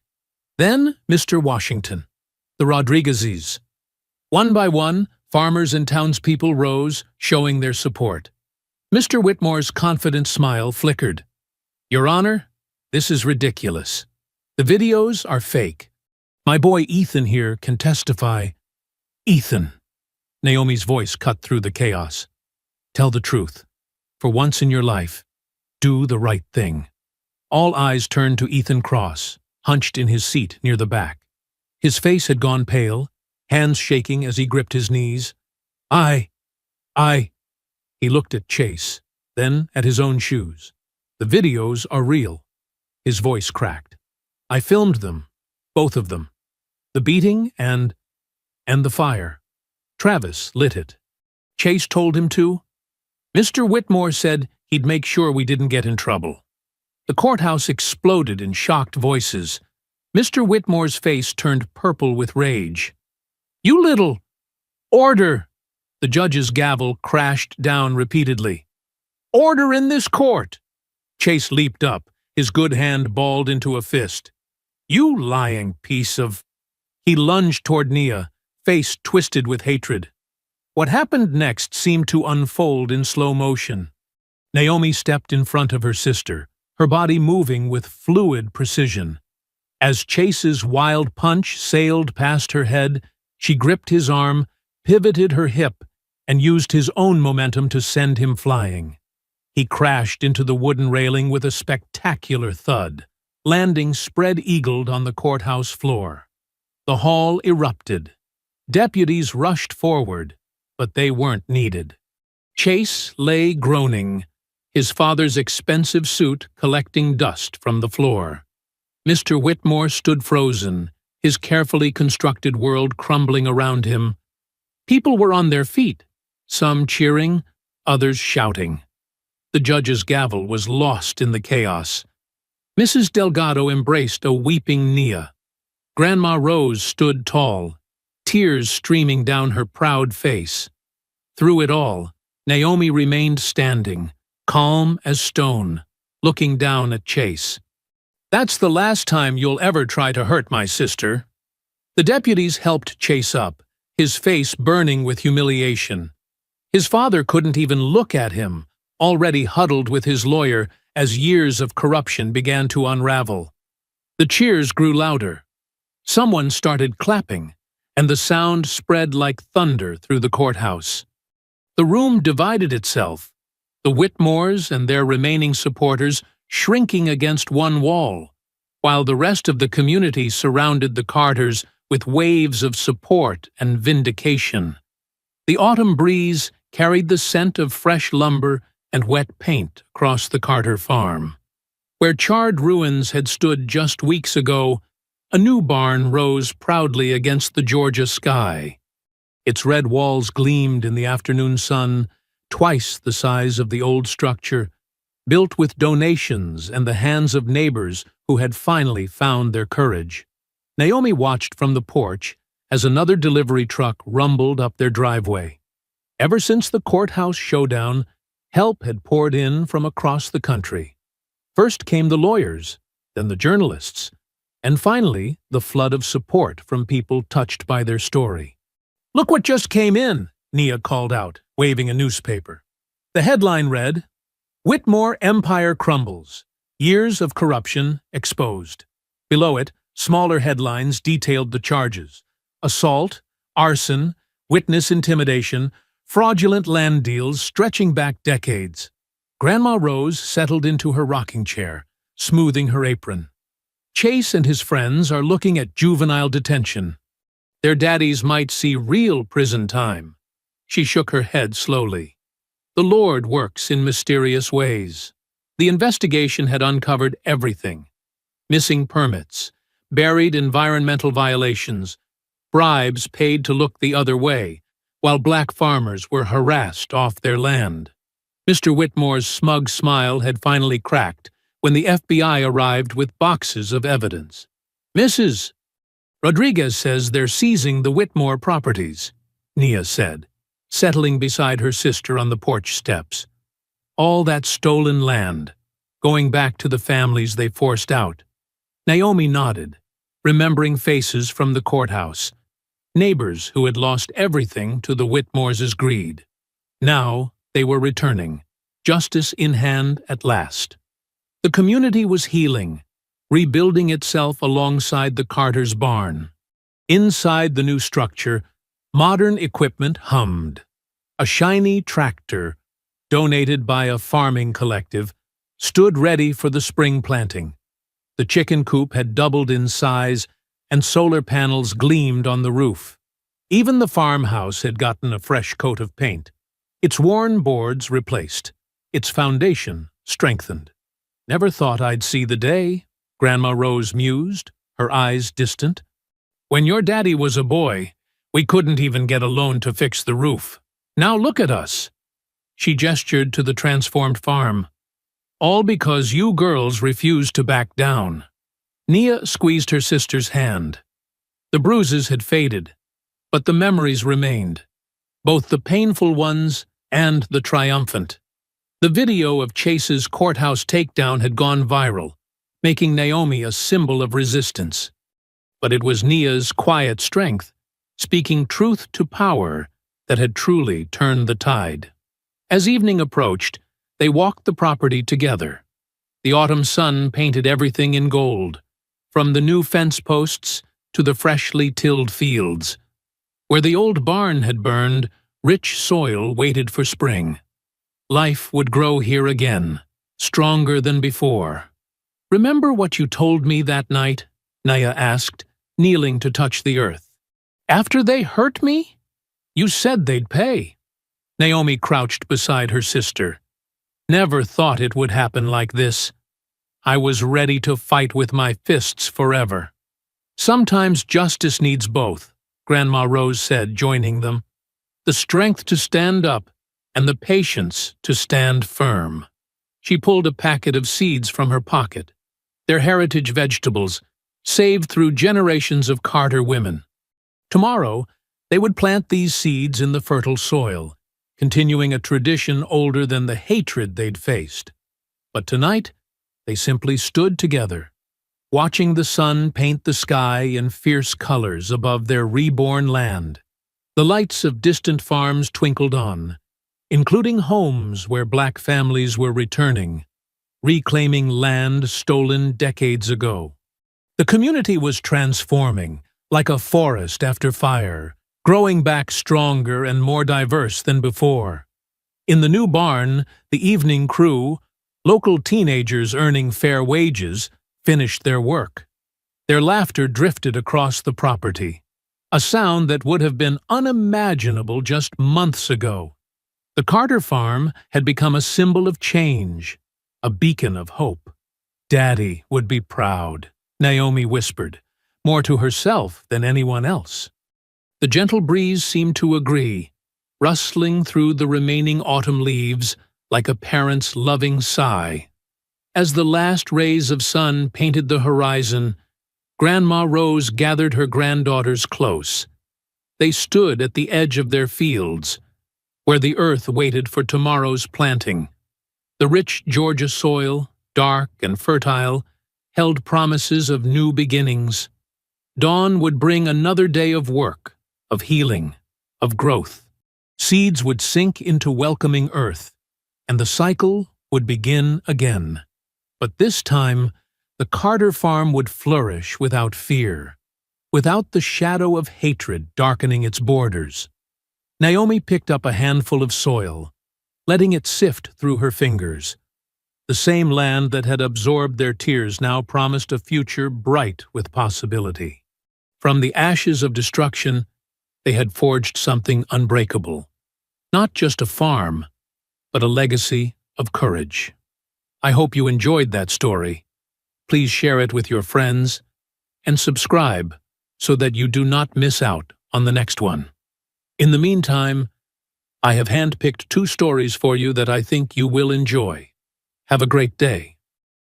Then Mr. Washington, the Rodriguezes. One by one, farmers and townspeople rose, showing their support. Mr. Whitmore's confident smile flickered. "Your Honor, this is ridiculous. The videos are fake. My boy Ethan here can testify." "Ethan," Naomi's voice cut through the chaos. "Tell the truth. For once in your life, do the right thing." All eyes turned to Ethan Cross, hunched in his seat near the back. His face had gone pale, hands shaking as he gripped his knees. I. He looked at Chase, then at his own shoes. "The videos are real." His voice cracked. "I filmed them, both of them. The beating and the fire. Travis lit it. Chase told him to. Mr. Whitmore said he'd make sure we didn't get in trouble." The courthouse exploded in shocked voices. Mr. Whitmore's face turned purple with rage. "You little—" "Order!" The judge's gavel crashed down repeatedly. "Order in this court!" Chase leaped up, his good hand balled into a fist. "You lying piece of—" He lunged toward Nia, face twisted with hatred. What happened next seemed to unfold in slow motion. Naomi stepped in front of her sister, her body moving with fluid precision. As Chase's wild punch sailed past her head, she gripped his arm, pivoted her hip, and used his own momentum to send him flying. He crashed into the wooden railing with a spectacular thud, landing spread-eagled on the courthouse floor. The hall erupted. Deputies rushed forward, but they weren't needed. Chase lay groaning, his father's expensive suit collecting dust from the floor. Mr. Whitmore stood frozen, his carefully constructed world crumbling around him. People were on their feet, some cheering, others shouting. The judge's gavel was lost in the chaos. Mrs. Delgado embraced a weeping Nia. Grandma Rose stood tall, tears streaming down her proud face. Through it all, Naomi remained standing, calm as stone, looking down at Chase. "That's the last time you'll ever try to hurt my sister." The deputies helped Chase up, his face burning with humiliation. His father couldn't even look at him, already huddled with his lawyer as years of corruption began to unravel. The cheers grew louder. Someone started clapping, and the sound spread like thunder through the courthouse. The room divided itself, the Whitmores and their remaining supporters shrinking against one wall, while the rest of the community surrounded the Carters with waves of support and vindication. The autumn breeze carried the scent of fresh lumber and wet paint across the Carter farm. Where charred ruins had stood just weeks ago, a new barn rose proudly against the Georgia sky. Its red walls gleamed in the afternoon sun, twice the size of the old structure, built with donations and the hands of neighbors who had finally found their courage. Naomi watched from the porch as another delivery truck rumbled up their driveway. Ever since the courthouse showdown, help had poured in from across the country. First came the lawyers, then the journalists, and finally the flood of support from people touched by their story. "Look what just came in," Nia called out, waving a newspaper. The headline read, "Whitmore Empire Crumbles. Years of Corruption Exposed." Below it, smaller headlines detailed the charges: assault, arson, witness intimidation, fraudulent land deals stretching back decades. Grandma Rose settled into her rocking chair, smoothing her apron. Chase and his friends are looking at juvenile detention. Their daddies might see real prison time. She shook her head slowly. The Lord works in mysterious ways. The investigation had uncovered everything: missing permits, buried environmental violations, bribes paid to look the other way, while black farmers were harassed off their land. Mr. Whitmore's smug smile had finally cracked when the FBI arrived with boxes of evidence. "Mrs. Rodriguez says they're seizing the Whitmore properties," Nia said, settling beside her sister on the porch steps. "All that stolen land, going back to the families they forced out." Naomi nodded, remembering faces from the courthouse, neighbors who had lost everything to the Whitmores' greed. Now they were returning, justice in hand at last. The community was healing, rebuilding itself alongside the Carters' barn. Inside the new structure, modern equipment hummed. A shiny tractor, donated by a farming collective, stood ready for the spring planting. The chicken coop had doubled in size, and solar panels gleamed on the roof. Even the farmhouse had gotten a fresh coat of paint, its worn boards replaced, its foundation strengthened. "Never thought I'd see the day," Grandma Rose mused, her eyes distant. "When your daddy was a boy, we couldn't even get a loan to fix the roof. Now look at us." She gestured to the transformed farm. "All because you girls refused to back down." Nia squeezed her sister's hand. The bruises had faded, but the memories remained, both the painful ones and the triumphant. The video of Chase's courthouse takedown had gone viral, making Naomi a symbol of resistance. but it was Nia's quiet strength, speaking truth to power, that had truly turned the tide. As evening approached, they walked the property together. The autumn sun painted everything in gold, from the new fence posts to the freshly tilled fields. Where the old barn had burned, rich soil waited for spring. Life would grow here again, stronger than before. "Remember what you told me that night?" Nia asked, kneeling to touch the earth. "After they hurt me? You said they'd pay." Naomi crouched beside her sister. "Never thought it would happen like this. I was ready to fight with my fists forever." "Sometimes justice needs both," Grandma Rose said, joining them. "The strength to stand up and the patience to stand firm." She pulled a packet of seeds from her pocket, their heritage vegetables, saved through generations of Carter women. Tomorrow, they would plant these seeds in the fertile soil, continuing a tradition older than the hatred they'd faced. But tonight, they simply stood together, watching the sun paint the sky in fierce colors above their reborn land. The lights of distant farms twinkled on, including homes where black families were returning, reclaiming land stolen decades ago. The community was transforming, like a forest after fire, growing back stronger and more diverse than before. In the new barn, the evening crew, local teenagers earning fair wages, finished their work. Their laughter drifted across the property, a sound that would have been unimaginable just months ago. The Carter farm had become a symbol of change, a beacon of hope. "Daddy would be proud," Naomi whispered, more to herself than anyone else. The gentle breeze seemed to agree, rustling through the remaining autumn leaves like a parent's loving sigh. As the last rays of sun painted the horizon, Grandma Rose gathered her granddaughters close. They stood at the edge of their fields, where the earth waited for tomorrow's planting. The rich Georgia soil, dark and fertile, held promises of new beginnings. Dawn would bring another day of work, of healing, of growth. Seeds would sink into welcoming earth, and the cycle would begin again. But this time, the Carter farm would flourish without fear, without the shadow of hatred darkening its borders. Naomi picked up a handful of soil, letting it sift through her fingers. The same land that had absorbed their tears now promised a future bright with possibility. From the ashes of destruction, they had forged something unbreakable. Not just a farm, but a legacy of courage. I hope you enjoyed that story. Please share it with your friends and subscribe so that you do not miss out on the next one. In the meantime, I have handpicked 2 stories for you that I think you will enjoy. Have a great day.